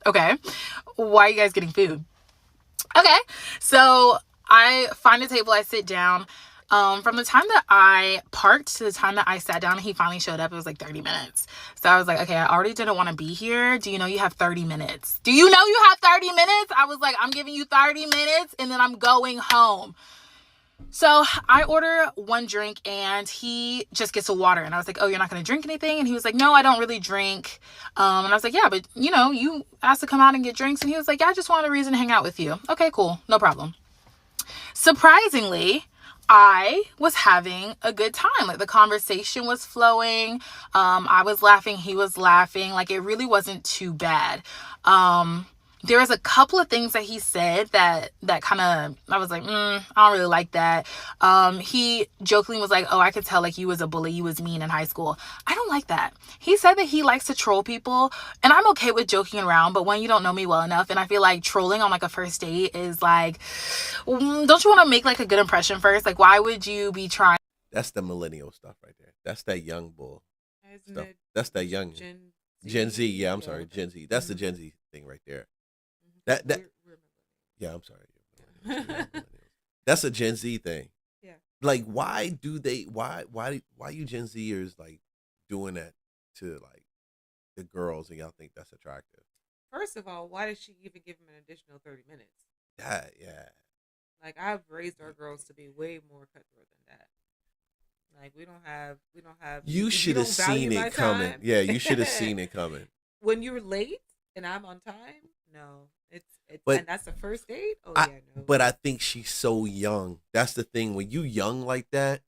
Okay. Why are you guys getting food? Okay. So I find a table. I sit down. From the time that I parked to the time that I sat down and he finally showed up, it was like 30 minutes. So I was like, okay, I already didn't want to be here. Do you know you have 30 minutes? Do you know you have 30 minutes? I was like, I'm giving you 30 minutes and then I'm going home. So I order one drink and he just gets a water. And I was like, oh, you're not going to drink anything? And he was like, no, I don't really drink. And I was like, yeah, but you asked to come out and get drinks. And he was like, yeah, I just wanted a reason to hang out with you. Okay, cool. No problem. Surprisingly, I was having a good time. Like, the conversation was flowing. I was laughing. He was laughing. Like, it really wasn't too bad. There was a couple of things that he said that kind of, I was like, I don't really like that. He jokingly was like, oh, I could tell like you was a bully. You was mean in high school. I don't like that. He said that he likes to troll people and I'm okay with joking around, but when you don't know me well enough, and I feel like trolling on like a first date is like, don't you want to make like a good impression first? Like, why would you be trying? That's the millennial stuff right there. That's that young bull stuff. It That's that young Gen Z. Yeah, I'm sorry, Gen Z. That's the Gen Z thing right there. Yeah, I'm sorry. That's a Gen Z thing. Yeah. Like, why you Gen Zers like doing that to like the girls and y'all think that's attractive? First of all, why did she even give him an additional 30 minutes? Yeah. Like, I've raised our girls to be way more cutthroat than that. Like, we don't have. You should have seen it coming. Yeah, you should have seen it coming. When you're late and I'm on time, no. But, and that's the first date? Oh, yeah, no. But I think she's so young. That's the thing. When you young like that,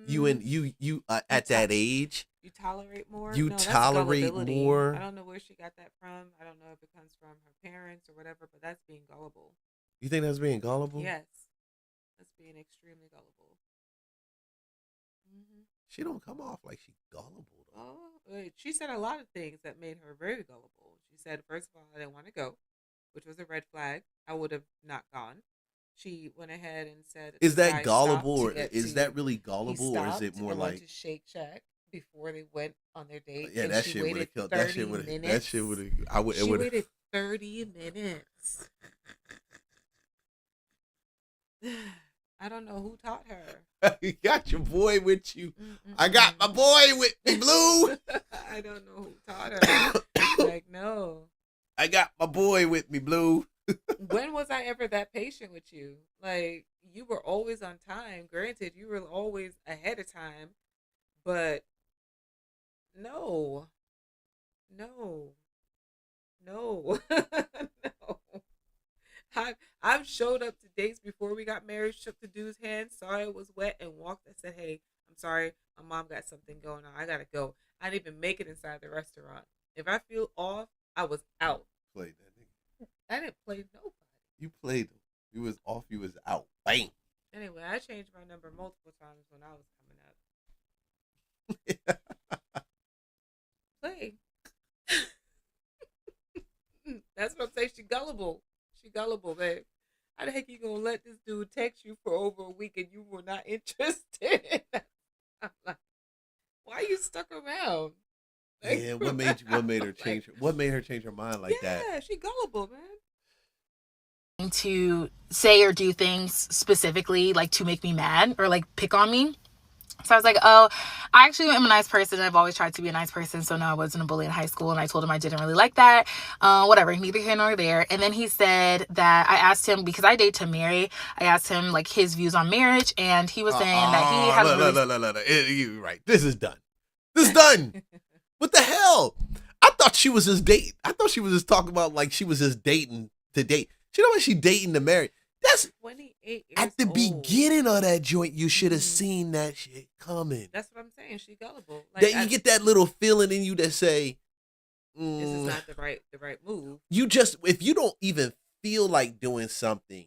you at that age, you tolerate more. You tolerate more. I don't know where she got that from. I don't know if it comes from her parents or whatever, but that's being gullible. You think that's being gullible? Yes. That's being extremely gullible. Mm-hmm. She don't come off like she's gullible, though. Oh, she said a lot of things that made her very gullible. She said, first of all, I didn't want to go, which was a red flag. I would have not gone. She went ahead and said, "Is that gullible, or is that really gullible, or is it more like to Shake Shack before they went on their date?" Yeah, that shit would have killed. That shit would have. That shit would have. She waited 30 minutes. I don't know who taught her. You got your boy with you. I got my boy with me, Blue. I don't know who taught her. Like, no. I got my boy with me, Blue. When was I ever that patient with you? Like, you were always on time. Granted, you were always ahead of time. But no. No. I've showed up to dates before we got married, shook the dude's hand, saw it was wet, and walked and said, "Hey, I'm sorry, my mom got something going on. I gotta go." I didn't even make it inside the restaurant. If I feel off, I was out. Played that nigga. I didn't play nobody. You played him. You was off. You was out. Bang. Anyway, I changed my number multiple times when I was coming up. Play. That's what I'm saying. She gullible. She gullible, babe. How the heck you gonna let this dude text you for over a week and you were not interested? I'm like, why are you stuck around? Like, Yeah, what made her change what made her change her mind like that? Yeah, she gullible, man. To say or do things specifically like to make me mad or like pick on me. So I was like, oh, I actually am a nice person. I've always tried to be a nice person. So no, I wasn't a bully in high school. And I told him I didn't really like that. Whatever, neither here nor there. And then he said that I asked him, because I date to marry, I asked him like his views on marriage. And he was saying that he had You're right. This is done. This is done. What the hell? I thought she was just dating. I thought she was just talking about like she was just dating to date. She know what she dating to marry. That's 28 years at the old. beginning of that joint. You should have seen that shit coming. That's what I'm saying. She gullible. Like, That you get that little feeling in you that say, this is not the right move. You just, if you don't even feel like doing something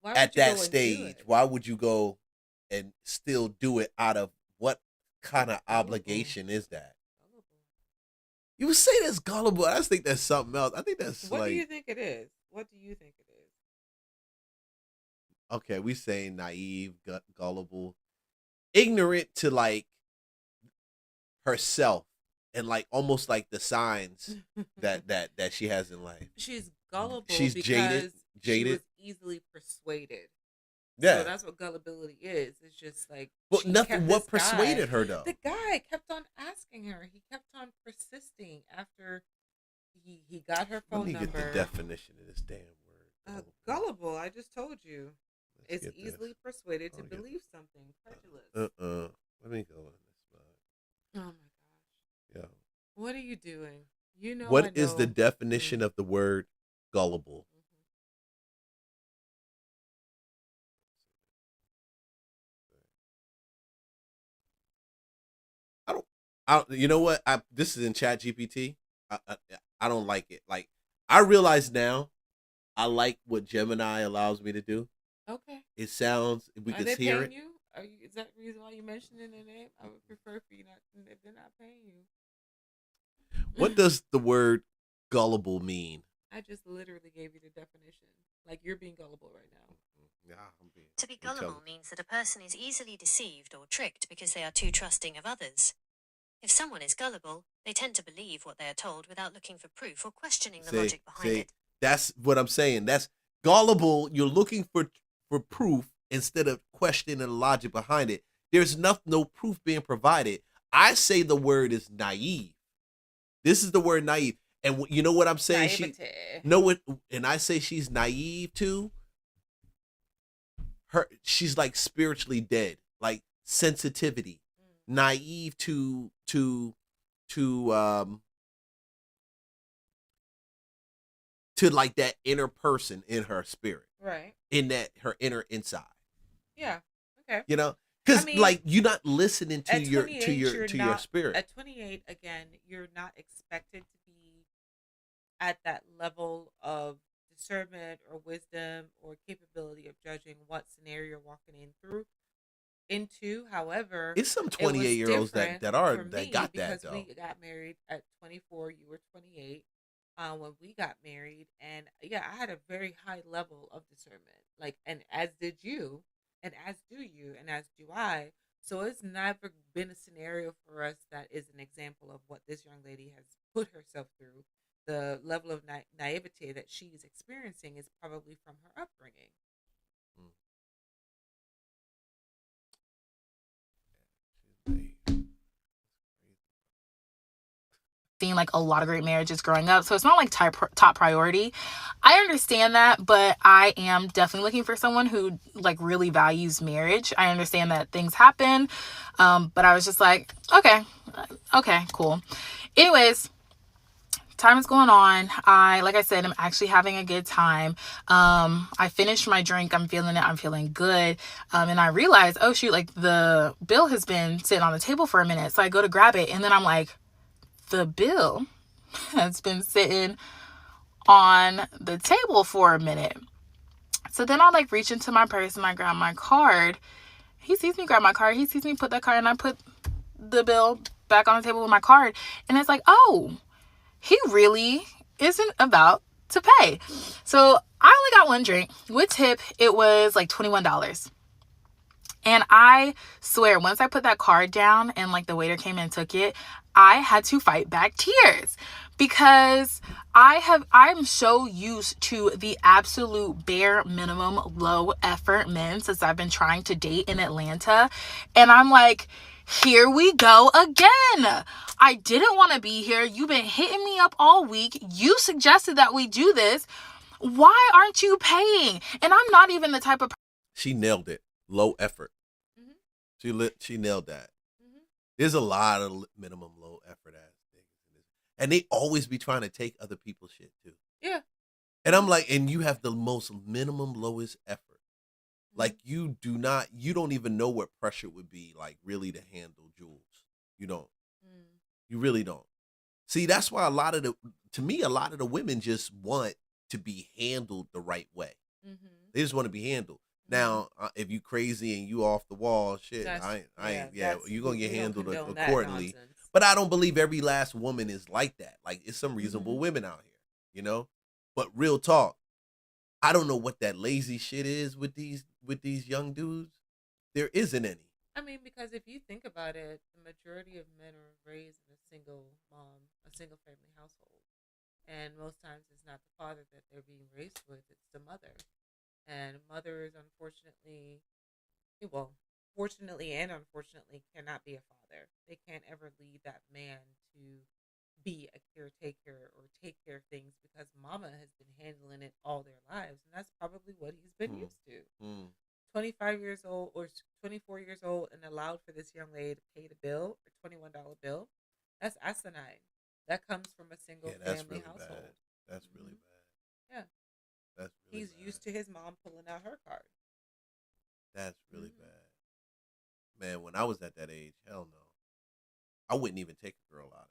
at that stage, why would you go and still do it out of what kind of obligation is that? You would say that's gullible. I just think that's something else. I think that's What do you think it is? What do you think it is? Okay, we saying naive, gullible, ignorant to like herself and like almost like the signs that she has in life. She's gullible. She's because jaded. She was easily persuaded. Yeah, so that's what gullibility is. It's just like, but nothing. What persuaded her though? The guy kept on asking her. He kept on persisting after he got her phone number. Let me get the definition of this damn word. Gullible. I just told you. Let's it's easily persuaded to believe something. Credulous. Let me go on this one. Oh my gosh. Yeah. What are you doing? You know. What is the definition of the word gullible? You know what? This is in Chat GPT. I don't like it. Like, I realize now, I like what Gemini allows me to do. Okay. It sounds, we can hear it. You? Is that the reason why you mentioned their name? I would prefer for you not, if they're not paying you. What does the word gullible mean? I just literally gave you the definition. Like, you're being gullible right now. Yeah, to be gullible means that a person is easily deceived or tricked because they are too trusting of others. If someone is gullible, they tend to believe what they are told without looking for proof or questioning the logic behind it. That's what I'm saying. That's gullible. You're looking for proof instead of questioning the logic behind it. There's no proof being provided. I say the word is naive. This is the word naive. And you know what I'm saying? And I say she's naive too. She's like spiritually dead, like sensitivity, naive to like that inner person in her spirit, right? In that her inner inside. Yeah. Okay. You know, because like you're not listening to your spirit. At 28, again, you're not expected to be at that level of discernment or wisdom or capability of judging what scenario you're walking into. However, it's some 28-year-olds that got that though. We got married at 24. You were 28 when we got married, and yeah, I had a very high level of discernment. Like, and as did you, and as do you, and as do I. So it's never been a scenario for us that is an example of what this young lady has put herself through. The level of naivete that she's experiencing is probably from her upbringing. Seeing like a lot of great marriages growing up, so it's not like top priority. I understand that, but I am definitely looking for someone who like really values marriage. I understand that things happen, but I was just like, okay, cool. Anyways, time is going on. Like I said, I'm actually having a good time. I finished my drink. I'm feeling it. I'm feeling good. And I realized, oh shoot, like the bill has been sitting on the table for a minute. So I go to grab it, and then I'm like, the bill? that's been sitting on the table for a minute. So then I like reach into my purse and I grab my card. He sees me grab my card. He sees me put that card, and I put the bill back on the table with my card. And it's like, oh, he really isn't about to pay. So I only got one drink. With tip, it was like $21. And I swear, once I put that card down and like the waiter came and took it, I had to fight back tears because I'm so used to the absolute bare minimum low effort men since I've been trying to date in Atlanta. And I'm like, here we go again. I didn't want to be here. You've been hitting me up all week. You suggested that we do this. Why aren't you paying? And I'm not even the type of She nailed it. Low effort. She nailed that. There's a lot of minimum low effort ass things, and they always be trying to take other people's shit too. Yeah. And I'm like, and you have the most minimum lowest effort. Like you don't even know what pressure would be like really to handle Jules. You don't. You really don't. See, that's why a lot of the women just want to be handled the right way. They just want to be handled. Now, if you crazy and you off the wall, shit, you're gonna get handled accordingly. But I don't believe every last woman is like that. Like, it's some reasonable women out here, you know. But real talk, I don't know what that lazy shit is with these young dudes. There isn't any. I mean, because if you think about it, the majority of men are raised in a single family household, and most times it's not the father that they're being raised with; it's the mother. And mothers, fortunately and unfortunately, cannot be a father. They can't ever lead that man to be a caretaker or take care of things because mama has been handling it all their lives. And that's probably what he's been used to. 25 years old or 24 years old and allowed for this young lady to pay the bill, a $21 bill. That's asinine. That comes from a single family household. Bad. That's really bad. Yeah. That's really He's used to his mom pulling out her card. That's really bad. Man, when I was at that age, hell no. I wouldn't even take a girl out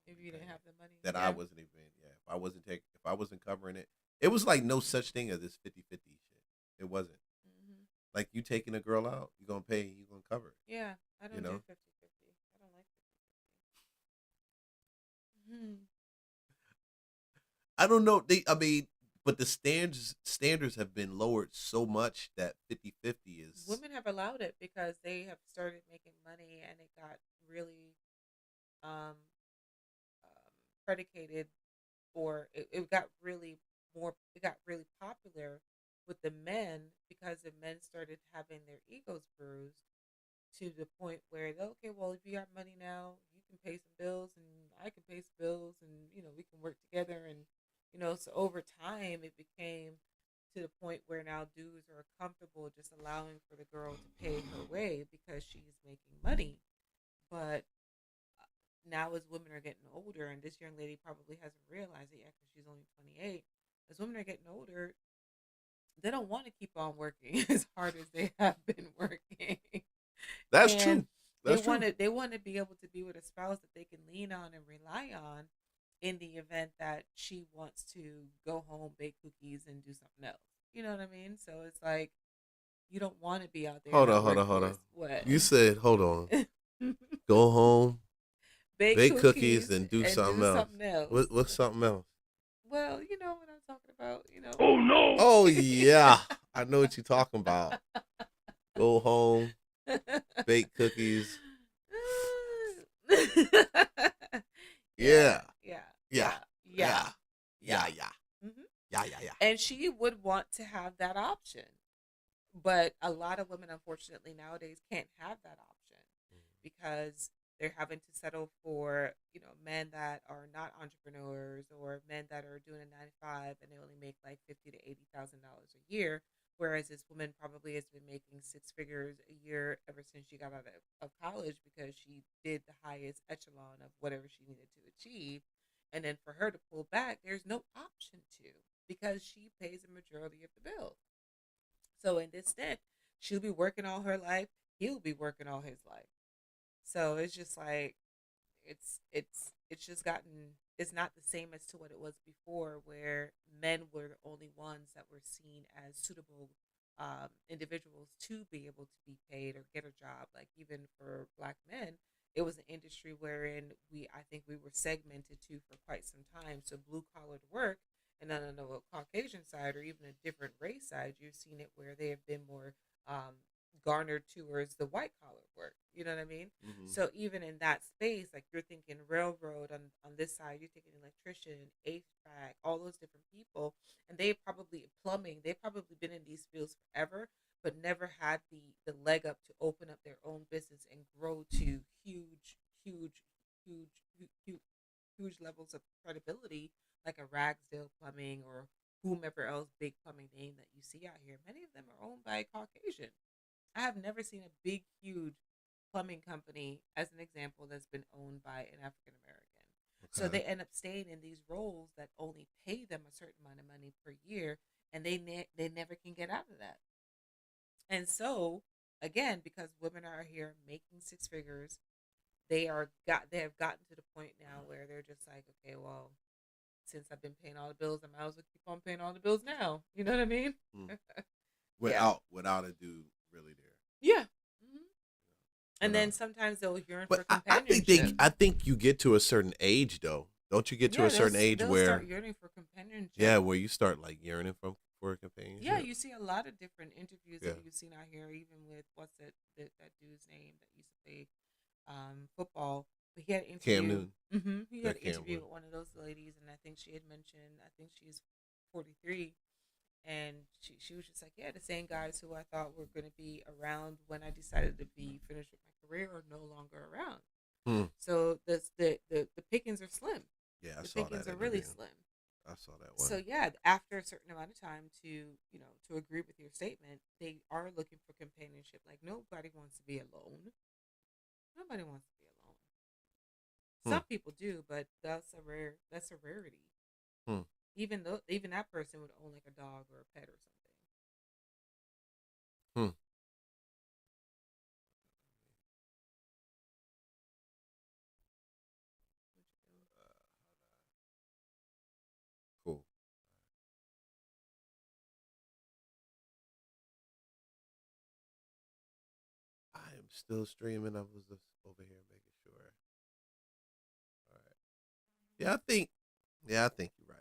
if you didn't have the money. I wasn't even, if I wasn't covering it. It was like no such thing as this 50-50 shit. It wasn't. Like, you taking a girl out, you're going to pay, you're going to cover it. Yeah, I don't do 50-50. I don't like 50-50. I don't know. But the standards have been lowered so much that 50-50 is... Women have allowed it because they have started making money, and it got really predicated, or it got really popular with the men because the men started having their egos bruised to the point where, okay, well, if you got money now, you can pay some bills and I can pay some bills, and we can work together. And so over time it became to the point where now dudes are comfortable just allowing for the girl to pay her way because she's making money. But now, as women are getting older, and this young lady probably hasn't realized it yet because she's only 28, as women are getting older, they don't want to keep on working as hard as they have been working. That's true. They want to be able to be with a spouse that they can lean on and rely on in the event that she wants to go home, bake cookies, and do something else. You know what I mean? So it's like, you don't want to be out there. Hold on. What? You said, hold on. Go home, bake cookies and do something else. What's something else? Well, you know what I'm talking about. Oh, no. Oh, yeah. I know what you're talking about. Go home, bake cookies. Yeah. And she would want to have that option. But a lot of women, unfortunately, nowadays can't have that option because they're having to settle for, men that are not entrepreneurs or men that are doing a 9 to 5 and they only make like $50,000 to $80,000 a year. Whereas this woman probably has been making 6 figures a year ever since she got out of college because she did the highest echelon of whatever she needed to achieve. And then for her to pull back, there's no option to because she pays the majority of the bill. So in this stint, she'll be working all her life. He'll be working all his life. So it's just like, it's just gotten is not the same as to what it was before, where men were the only ones that were seen as suitable individuals to be able to be paid or get a job. Like even for Black men, it was an industry wherein I think we were segmented to for quite some time. So blue collar work, and then on the Caucasian side or even a different race side, you've seen it where they have been more garnered towards the white collar work. You know what I mean? Mm-hmm. So even in that space, like you're thinking railroad on this side, you're thinking electrician, HVAC, all those different people, and they probably plumbing. They've probably been in these fields forever, but never had the leg up to open up their own business and grow to huge levels of credibility, like a Ragsdale Plumbing or whomever else big plumbing name that you see out here. Many of them are owned by a Caucasian. I have never seen a big, huge plumbing company, as an example, that's been owned by an African American. Okay. So they end up staying in these roles that only pay them a certain amount of money per year, and they never can get out of that. And so, again, because women are here making six figures, they have gotten to the point now where they're just like, okay, well, since I've been paying all the bills, I might as well keep on paying all the bills now. You know what I mean? Without a dude really there. Yeah. Mm-hmm. And then sometimes they'll yearn for companionship. I think you get to a certain age, though. Don't you get to a certain age where start yearning for companionship? Yeah, where you start like yearning for a companionship. Yeah, you see a lot of different interviews that you've seen out here, even with what's that dude's name that used to play football. But he had an interview. Cam Newton. Mm-hmm. He had an interview with one of those ladies, and I think she had mentioned, I think she's 43, and she was just like, yeah, the same guys who I thought were going to be around when I decided to be finished with my career are no longer around. So the pickings are slim. Yeah, I the saw pickings that are really slim. I saw that one. So yeah, after a certain amount of time to agree with your statement, they are looking for companionship. Like nobody wants to be alone. Nobody wants to be alone. Some people do, but that's a rarity. Even that person would own like a dog or a pet or something. Cool. I am still streaming. I was just over here making sure. All right. Yeah, I think you're right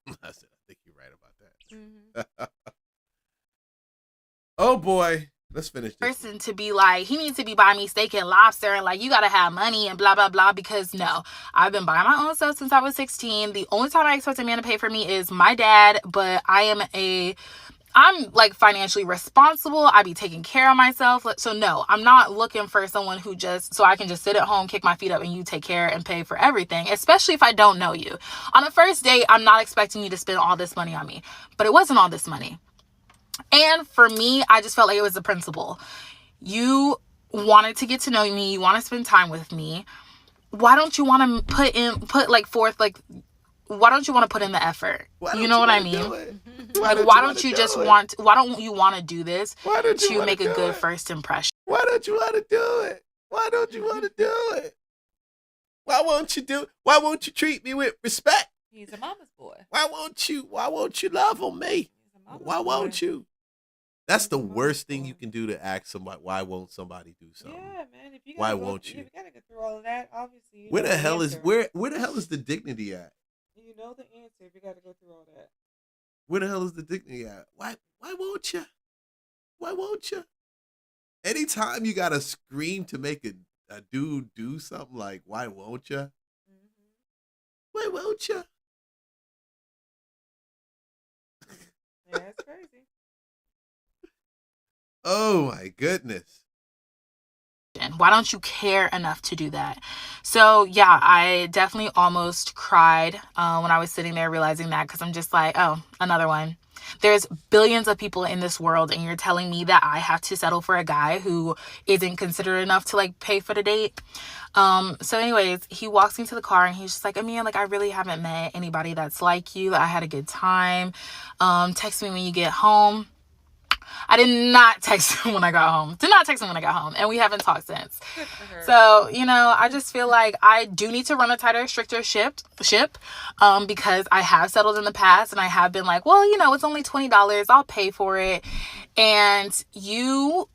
about that. I said I think you're right about that. Mm-hmm. Oh boy. Let's finish this. Person to be like, he needs to be buying me steak and lobster and like, you gotta have money and blah blah blah, because no, I've been buying my own stuff since I was 16. The only time I expect a man to pay for me is my dad, but I'm like financially responsible. I be taking care of myself. So no, I'm not looking for someone who so I can just sit at home, kick my feet up, and you take care and pay for everything, especially if I don't know you. On a first date, I'm not expecting you to spend all this money on me, but it wasn't all this money. And for me, I just felt like it was the principle. You wanted to get to know me. You want to spend time with me. Why don't you want to put in the effort? You know what I mean? Like, why don't you want to do this to make a good first impression? Why don't you want to do it? Why don't you want to do it? Why won't you treat me with respect? He's a mama's boy. Why won't you love on me? Why won't you? That's the worst thing you can do, to ask somebody, why won't somebody do something? Yeah, man. If you won't you? If you gotta go through all of that, obviously. Where the hell is the dignity at? You know the answer if you gotta go through all that. Where the hell is the dignity at? Why won't you? Why won't you? Anytime you gotta scream to make a dude do something, like, why won't you? Mm-hmm. Why won't you? Yeah, that's crazy. Oh my goodness. Why don't you care enough to do that? So yeah, I definitely almost cried when I was sitting there realizing that, because I'm just like, oh, another one. There's billions of people in this world, and you're telling me that I have to settle for a guy who isn't considerate enough to like pay for the date. So anyways, he walks into the car and he's just like, Amia, like, I really haven't met anybody that's like you. I had a good time. Text me when you get home. I did not text him when I got home. Did not text him when I got home. And we haven't talked since. Good for her. So, I just feel like I do need to run a tighter, stricter ship, because I have settled in the past and I have been like, well, it's only $20. I'll pay for it. And you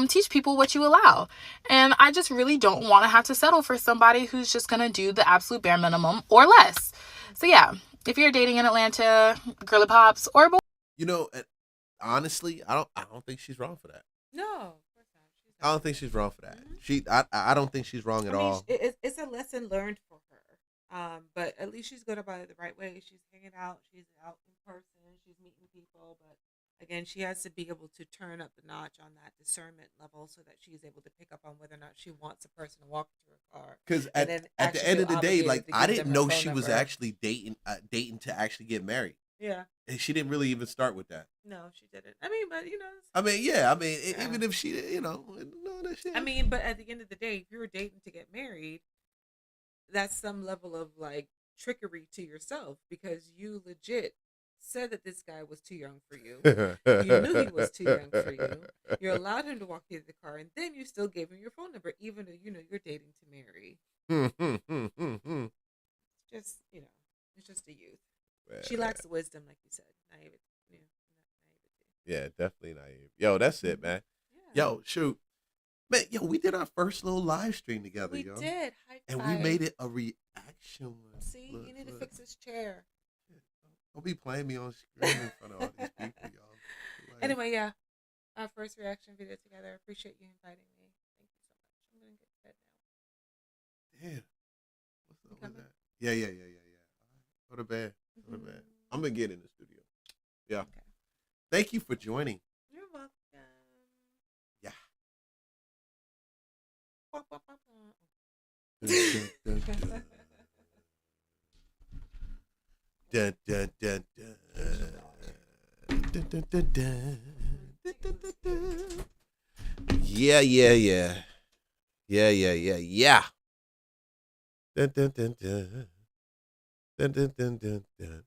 teach people what you allow. And I just really don't want to have to settle for somebody who's just going to do the absolute bare minimum or less. So, yeah, if you're dating in Atlanta, girly pops or boy. Honestly, I don't think she's wrong for that. No, of course not. I don't think she's wrong for that. I don't think she's wrong at all. It's a lesson learned for her. But at least she's going about it the right way. She's hanging out. She's out in person. She's meeting people. But again, she has to be able to turn up the notch on that discernment level so that she's able to pick up on whether or not she wants a person to walk into her car. Because at the end of the day, like, I didn't know she was actually dating to actually get married. Yeah. And she didn't really even start with that. No, she didn't. I mean, but even if she, no, that shit. I mean, but at the end of the day, if you're dating to get married, that's some level of like trickery to yourself because you legit said that this guy was too young for you. You knew he was too young for you. You allowed him to walk you to the car, and then you still gave him your phone number, even though you're dating to marry. It's just a youth. She lacks wisdom, like you said. Naivety. Yeah, definitely naive. Yo, that's it, man. Yeah. Yo, shoot. Man, we did our first little live stream together, we did. High and five. we made it a reaction. See, you need to fix his chair. Don't be playing me on screen in front of all these people, y'all. Like, anyway, yeah. Our first reaction video together. I appreciate you inviting me. Thank you so much. I'm going to get to bed now. Damn. What's up with that? Yeah. Go to bed. Go to bed. I'm going to get in the studio. Yeah. Okay. Thank you for joining. You're welcome. Yeah. Dun, dun, dun, dun. Dun, dun, dun, dun. Dun, dun, dun, dun. Yeah. Dun, dun, dun, dun. Dun, dun, dun, dun, dun.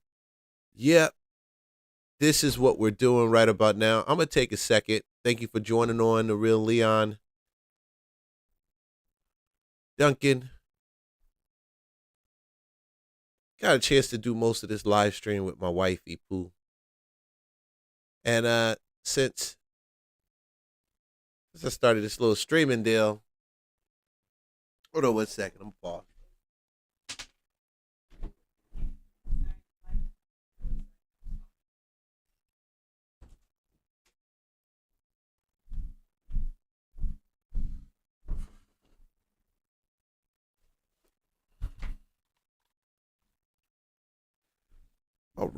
Yep. This is what we're doing right about now. I'm going to take a second. Thank you for joining on The Real Leon. Duncan. Got a chance to do most of this live stream with my wife, Pooh. And since I started this little streaming deal, hold on 1 second. I'm paused. All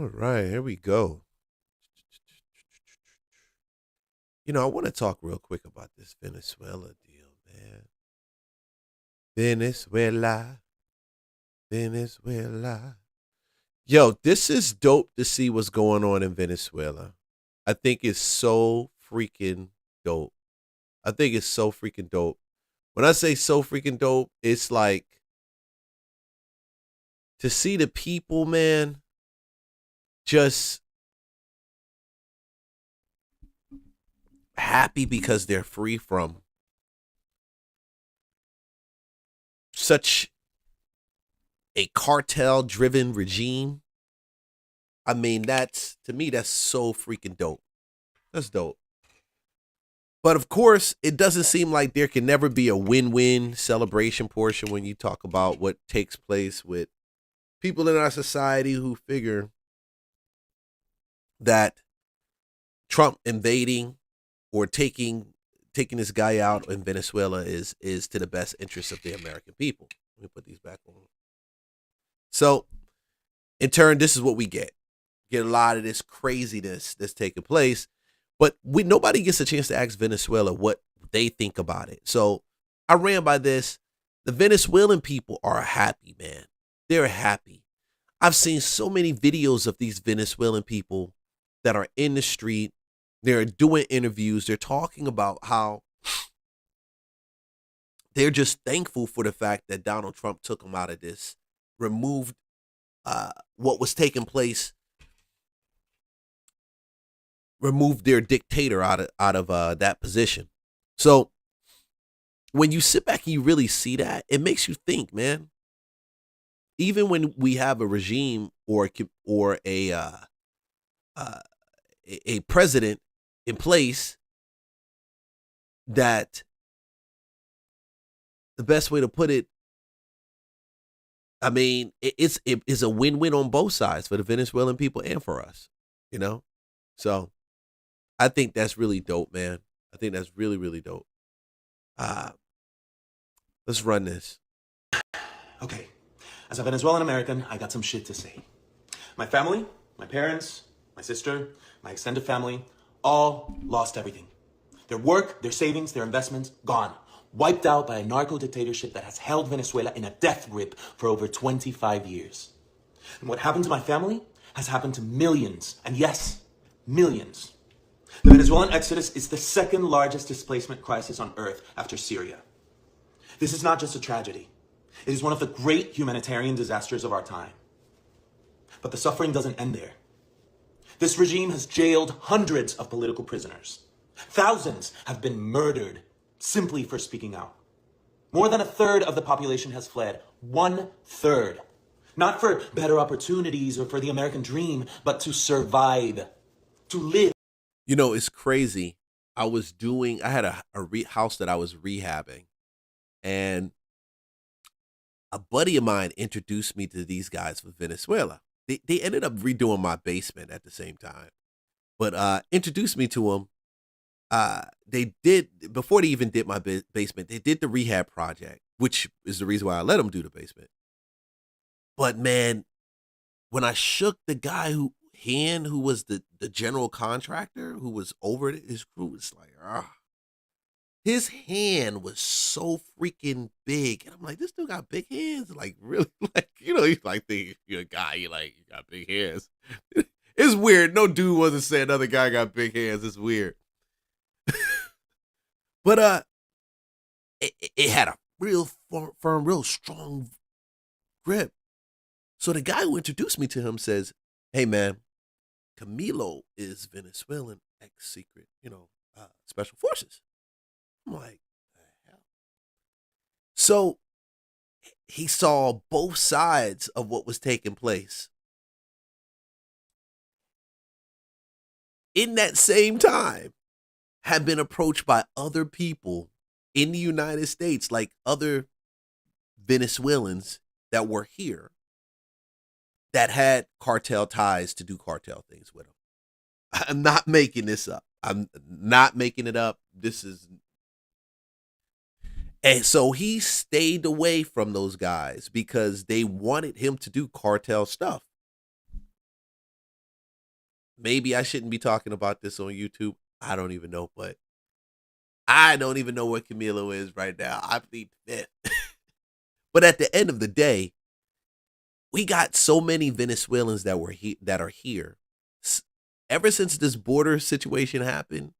right, here we go. I want to talk real quick about this Venezuela deal, man. Venezuela. Yo, this is dope to see what's going on in Venezuela. I think it's so freaking dope. When I say so freaking dope, it's like, to see the people, man, just happy because they're free from such a cartel-driven regime. I mean, to me, that's so freaking dope. That's dope. But of course, it doesn't seem like there can never be a win-win celebration portion when you talk about what takes place with people in our society who figure that Trump invading or taking this guy out in Venezuela is to the best interest of the American people. Let me put these back on. So, in turn, this is what we get. Get a lot of this craziness that's taking place, but nobody gets a chance to ask Venezuela what they think about it. So, I ran by this. The Venezuelan people are happy, man. They're happy. I've seen so many videos of these Venezuelan people that are in the street. They're doing interviews. They're talking about how they're just thankful for the fact that Donald Trump took them out of this, removed what was taking place removed their dictator out of that position. So when you sit back and you really see that, it makes you think, man. Even when we have a regime or a president in place, that the best way to put it, I mean, it's a win-win on both sides for the Venezuelan people and for us, you know? So I think that's really dope, man. I think that's really, really dope. Let's run this. Okay. As a Venezuelan American, I got some shit to say. My family, my parents, my sister, my extended family, all lost everything. Their work, their savings, their investments, gone. Wiped out by a narco-dictatorship that has held Venezuela in a death grip for over 25 years. And what happened to my family has happened to millions, and yes, millions. The Venezuelan exodus is the second largest displacement crisis on earth after Syria. This is not just a tragedy. It is one of the great humanitarian disasters of our time. But the suffering doesn't end there. This regime has jailed hundreds of political prisoners. Thousands have been murdered simply for speaking out. More than a third of the population has fled. 1/3. Not for better opportunities or for the American dream, but to survive, to live. You know, it's crazy. I had a house that I was rehabbing, and a buddy of mine introduced me to these guys from Venezuela. They ended up redoing my basement at the same time, but introduced me to them. They did, before they even did my basement, they did the rehab project, which is the reason why I let them do the basement. But man, when I shook the guy who was the general contractor who was over his crew, it's like, his hand was so freaking big. And I'm like, this dude got big hands. Like, really? Like, you know, he's like, thinking you're a guy, you got big hands. It's weird. No dude wasn't saying another guy got big hands. It's weird. But it had a real firm, real strong grip. So the guy who introduced me to him says, hey, man, Camilo is Venezuelan ex-secret, special forces. I'm like, the hell? So he saw both sides of what was taking place. In that same time, had been approached by other people in the United States, like other Venezuelans that were here, that had cartel ties to do cartel things with them. I'm not making this up. I'm not making it up. And so he stayed away from those guys because they wanted him to do cartel stuff. Maybe I shouldn't be talking about this on YouTube. I don't even know, but I don't even know what Camilo is right now. I plead the fifth. But at the end of the day, we got so many Venezuelans that are here. Ever since this border situation happened,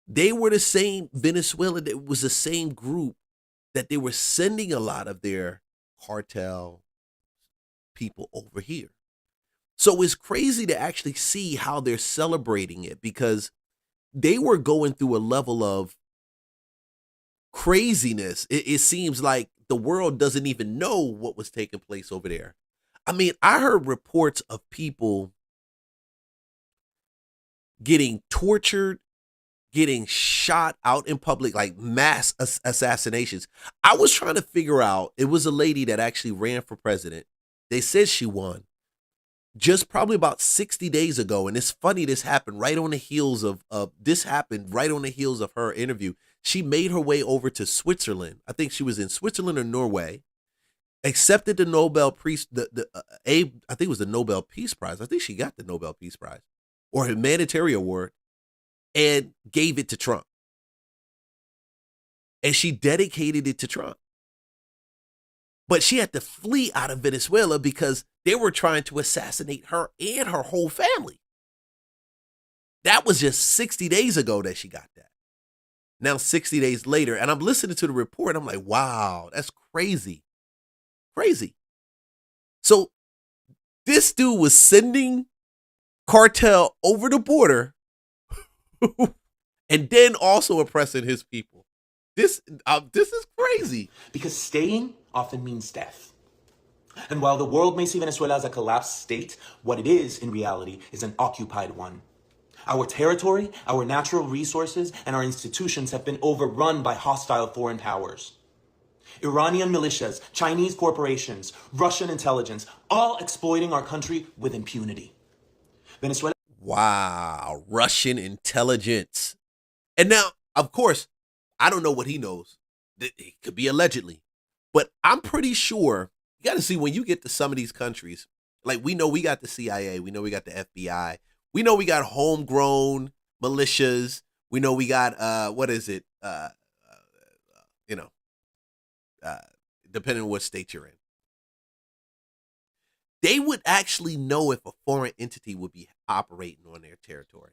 they were the same Venezuela. It was the same group that they were sending a lot of their cartel people over here. So it's crazy to actually see how they're celebrating it, because they were going through a level of craziness. It seems like the world doesn't even know what was taking place over there. I mean, I heard reports of people getting tortured, getting shot out in public, like mass assassinations. I was trying to figure out, it was a lady that actually ran for president. They said she won just probably about 60 days ago. And it's funny, this happened right on the heels of her interview. She made her way over to Switzerland. I think she was in Switzerland or Norway, accepted the Nobel Peace, I think it was the Nobel Peace Prize. I think she got the Nobel Peace Prize or humanitarian award, and gave it to Trump. And she dedicated it to Trump. But she had to flee out of Venezuela because they were trying to assassinate her and her whole family. That was just 60 days ago that she got that. Now 60 days later, and I'm listening to the report, I'm like, wow, that's crazy. Crazy. So this dude was sending cartel over the border and then also oppressing his people. This is crazy. Because staying often means death. And while the world may see Venezuela as a collapsed state, what it is in reality is an occupied one. Our territory, our natural resources, and our institutions have been overrun by hostile foreign powers. Iranian militias, Chinese corporations, Russian intelligence, all exploiting our country with impunity. Venezuela. Wow, Russian intelligence. And now, of course, I don't know what he knows. It could be allegedly. But I'm pretty sure, you got to see when you get to some of these countries, like we know we got the CIA, we know we got the FBI, we know we got homegrown militias, we know we got, depending on what state you're in. They would actually know if a foreign entity would be operating on their territory.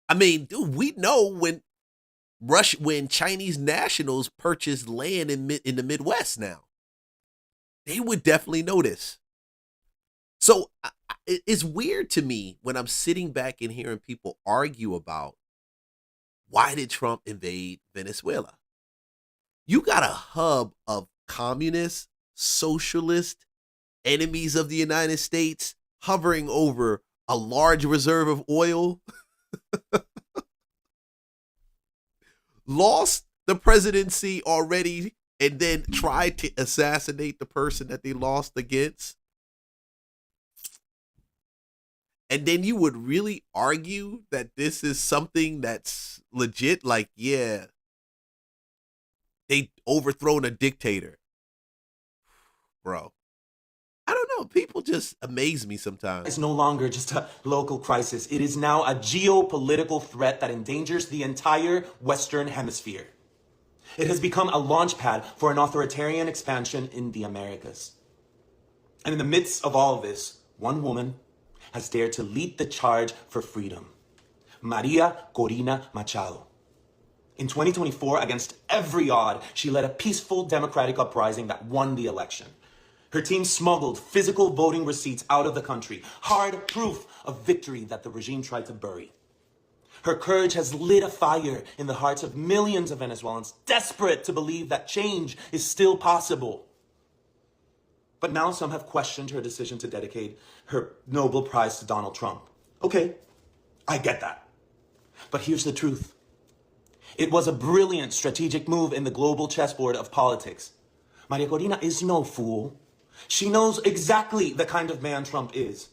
I mean, dude, we know when Chinese nationals purchase land in the Midwest now. They would definitely know this. So it's weird to me when I'm sitting back and hearing people argue about why did Trump invade Venezuela? You got a hub of communist, socialist, enemies of the United States hovering over a large reserve of oil. Lost the presidency already and then tried to assassinate the person that they lost against. And then you would really argue that this is something that's legit? Like, yeah, they overthrown a dictator. Bro, I don't know. People just amaze me sometimes. It's no longer just a local crisis. It is now a geopolitical threat that endangers the entire Western Hemisphere. It has become a launch pad for an authoritarian expansion in the Americas. And in the midst of all of this, one woman has dared to lead the charge for freedom. Maria Corina Machado. In 2024, against every odd, she led a peaceful democratic uprising that won the election. Her team smuggled physical voting receipts out of the country, hard proof of victory that the regime tried to bury. Her courage has lit a fire in the hearts of millions of Venezuelans, desperate to believe that change is still possible. But now some have questioned her decision to dedicate her Nobel Prize to Donald Trump. Okay, I get that. But here's the truth. It was a brilliant strategic move in the global chessboard of politics. Maria Corina is no fool. She knows exactly the kind of man Trump is.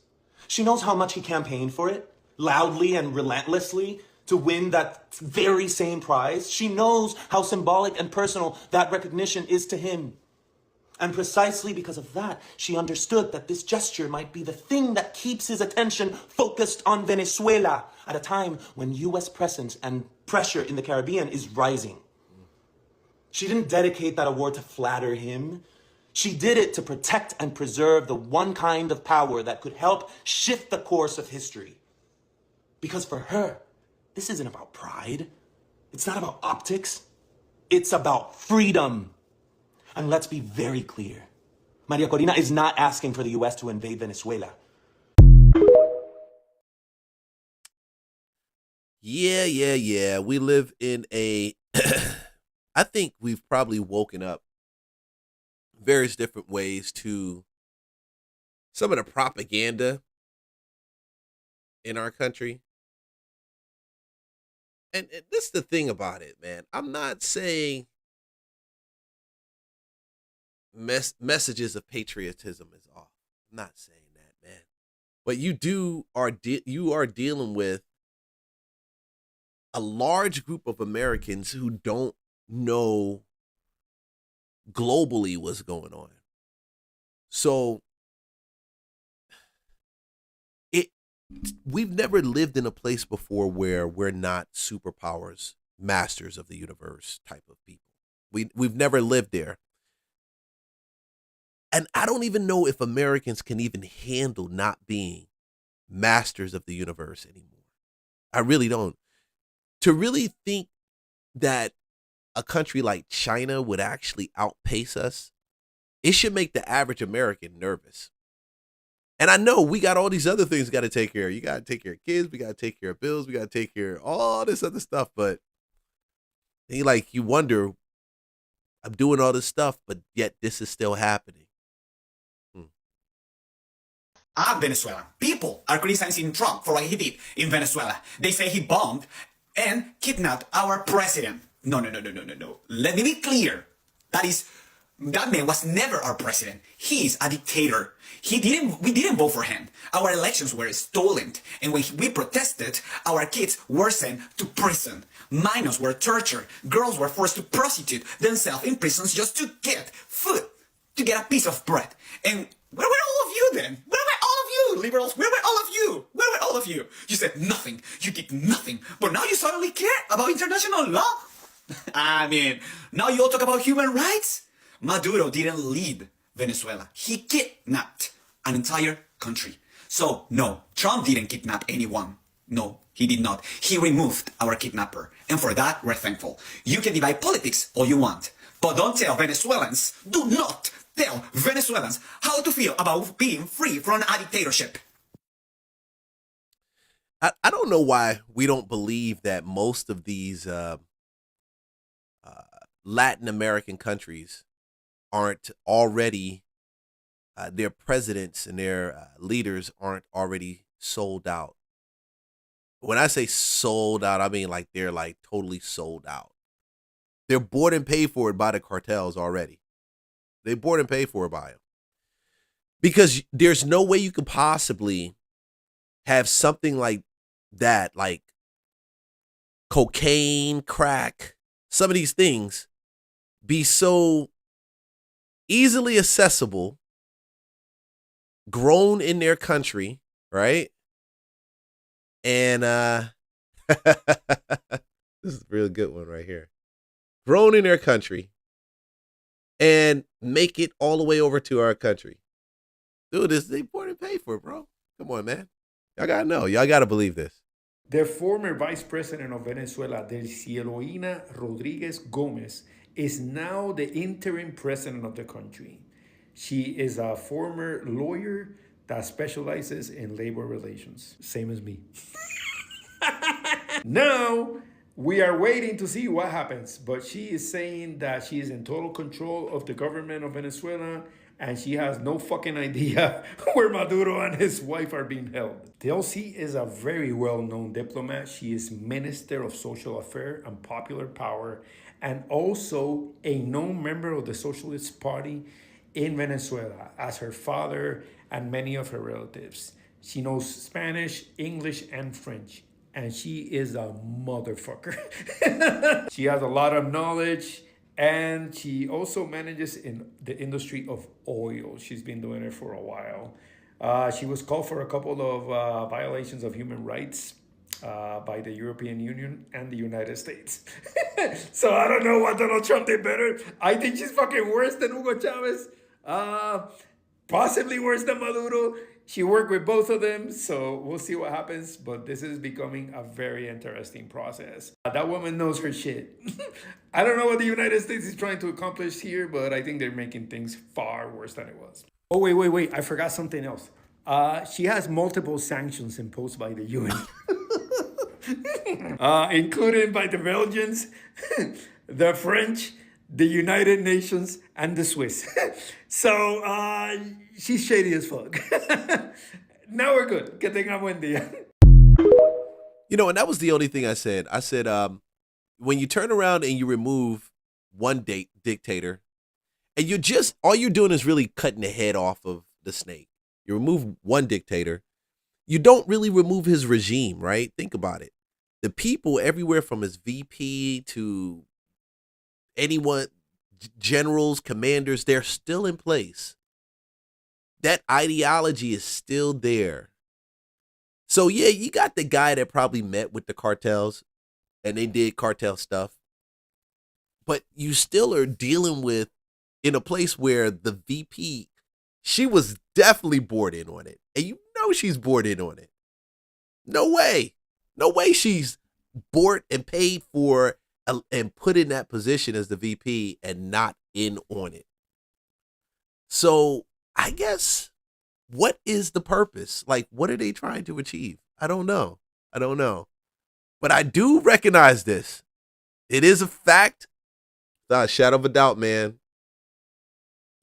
She knows how much he campaigned for it, loudly and relentlessly, to win that very same prize. She knows how symbolic and personal that recognition is to him. And precisely because of that, she understood that this gesture might be the thing that keeps his attention focused on Venezuela at a time when U.S. presence and pressure in the Caribbean is rising. She didn't dedicate that award to flatter him. She did it to protect and preserve the one kind of power that could help shift the course of history. Because for her, this isn't about pride. It's not about optics. It's about freedom. And let's be very clear. Maria Corina is not asking for the U.S. to invade Venezuela. Yeah. We live in a... I think we've probably woken up various different ways to some of the propaganda in our country. And this is the thing about it, man. I'm not saying messages of patriotism is off. I'm not saying that, man. But you are dealing with a large group of Americans who don't know globally what's going on. So we've never lived in a place before where we're not superpowers, masters of the universe type of people. We've never lived there. And I don't even know if Americans can even handle not being masters of the universe anymore. I really don't. To really think that a country like China would actually outpace us, it should make the average American nervous. And I know we got all these other things we got to take care of. You got to take care of kids. We got to take care of bills. We got to take care of all this other stuff. But you wonder, I'm doing all this stuff, but yet this is still happening. Venezuela. People are criticizing Trump for what he did in Venezuela. They say he bombed and kidnapped our president. No. Let me be clear. That man was never our president. He is a dictator. We didn't vote for him. Our elections were stolen. And when we protested, our kids were sent to prison. Minors were tortured. Girls were forced to prostitute themselves in prisons just to get food, to get a piece of bread. And where were all of you then? Where were all of you, liberals? Where were all of you? Where were all of you? You said nothing. You did nothing. But now you suddenly care about international law? I mean, now you all talk about human rights? Maduro didn't lead Venezuela. He kidnapped an entire country. So, no, Trump didn't kidnap anyone. No, he did not. He removed our kidnapper. And for that, we're thankful. You can divide politics all you want. But don't tell Venezuelans, do not tell Venezuelans how to feel about being free from a dictatorship. I don't know why we don't believe that most of these Latin American countries aren't already, their presidents and their leaders aren't already sold out. When I say sold out, I mean like they're like totally sold out. They're bought and paid for it by the cartels already. They bought and paid for it by them. Because there's no way you could possibly have something like that, like cocaine, crack, some of these things be so easily accessible, grown in their country, right? And this is a real good one right here. Grown in their country and make it all the way over to our country. Dude, they bought and paid for it, bro. Come on, man. Y'all gotta know. Y'all gotta believe this. The former vice president of Venezuela, Delcieloina Rodriguez Gomez, is now the interim president of the country. She is a former lawyer that specializes in labor relations, same as me. Now, we are waiting to see what happens, but she is saying that she is in total control of the government of Venezuela and she has no fucking idea where Maduro and his wife are being held. Delcy is a very well-known diplomat. She is Minister of Social Affairs and Popular Power and also a known member of the Socialist Party in Venezuela, as her father and many of her relatives. She knows Spanish, English, and French. And she is a motherfucker. She has a lot of knowledge, and she also manages in the industry of oil. She's been doing it for a while. She was called for a couple of violations of human rights by the European Union and the United States. So I don't know what Donald Trump did better. I think she's fucking worse than Hugo Chavez. Possibly worse than Maduro. She worked with both of them, so we'll see what happens. But this is becoming a very interesting process. That woman knows her shit. I don't know what the United States is trying to accomplish here, but I think they're making things far worse than it was. Oh, wait. I forgot something else. She has multiple sanctions imposed by the UN. Including by the Belgians, the French, the United Nations, and the Swiss. So, she's shady as fuck. Now we're good. Que tenga buen día. You know, and that was the only thing I said. I said, when you turn around and you remove one dictator, and all you're doing is really cutting the head off of the snake. You remove one dictator. You don't really remove his regime, right? Think about it. The people everywhere from his VP to anyone, generals, commanders, they're still in place. That ideology is still there. So yeah, you got the guy that probably met with the cartels and they did cartel stuff. But you still are dealing with in a place where the VP, she was definitely bored in on it. And you know she's bored in on it. No way. No way she's bought and paid for and put in that position as the VP and not in on it. So I guess what is the purpose? Like, what are they trying to achieve? I don't know. But I do recognize this. It is a fact. Not a shadow of a doubt, man.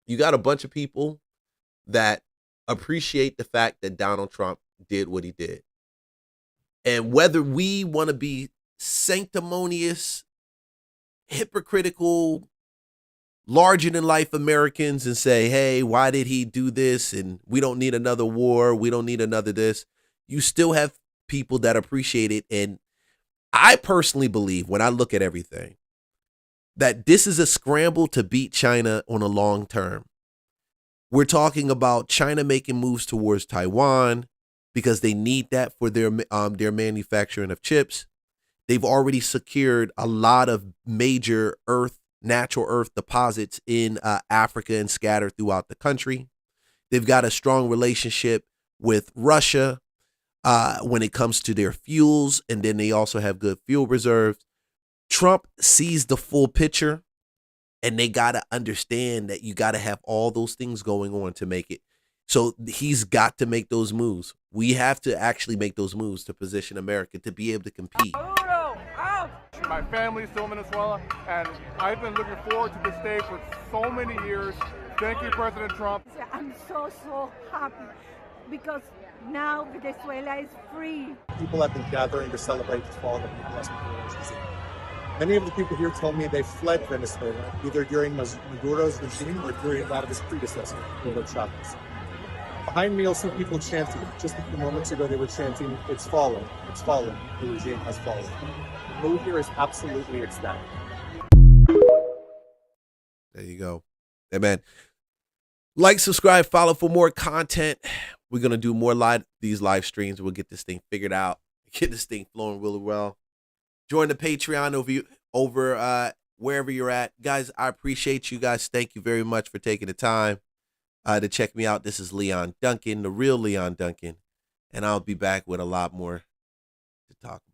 You got a bunch of people that appreciate the fact that Donald Trump did what he did. And whether we want to be sanctimonious, hypocritical, larger than life Americans and say, hey, why did he do this? And we don't need another war. We don't need another this. You still have people that appreciate it. And I personally believe, when I look at everything, that this is a scramble to beat China on a long term. We're talking about China making moves towards Taiwan because they need that for their manufacturing of chips. They've already secured a lot of major natural earth deposits in Africa and scattered throughout the country. They've got a strong relationship with Russia when it comes to their fuels, and then they also have good fuel reserves. Trump sees the full picture, and they got to understand that you got to have all those things going on to make it. So he's got to make those moves. We have to actually make those moves to position America to be able to compete. My family's still in Venezuela, and I've been looking forward to this day for so many years. Thank you, President Trump. I'm so happy because now Venezuela is free. People have been gathering to celebrate the fall of the U.S. regime. Many of the people here told me they fled Venezuela either during Maduro's regime or during that of his predecessor, Hugo Chavez. Behind me, you'll see people chanting. Just a few moments ago, they were chanting, "It's fallen, the regime has fallen." The mood here is absolutely ecstatic. There you go. Hey, man. Like, subscribe, follow for more content. We're going to do more these live streams. We'll get this thing figured out, get this thing flowing really well. Join the Patreon over wherever you're at. Guys, I appreciate you guys. Thank you very much for taking the time to check me out. This is Leon Duncan, the real Leon Duncan, and I'll be back with a lot more to talk about.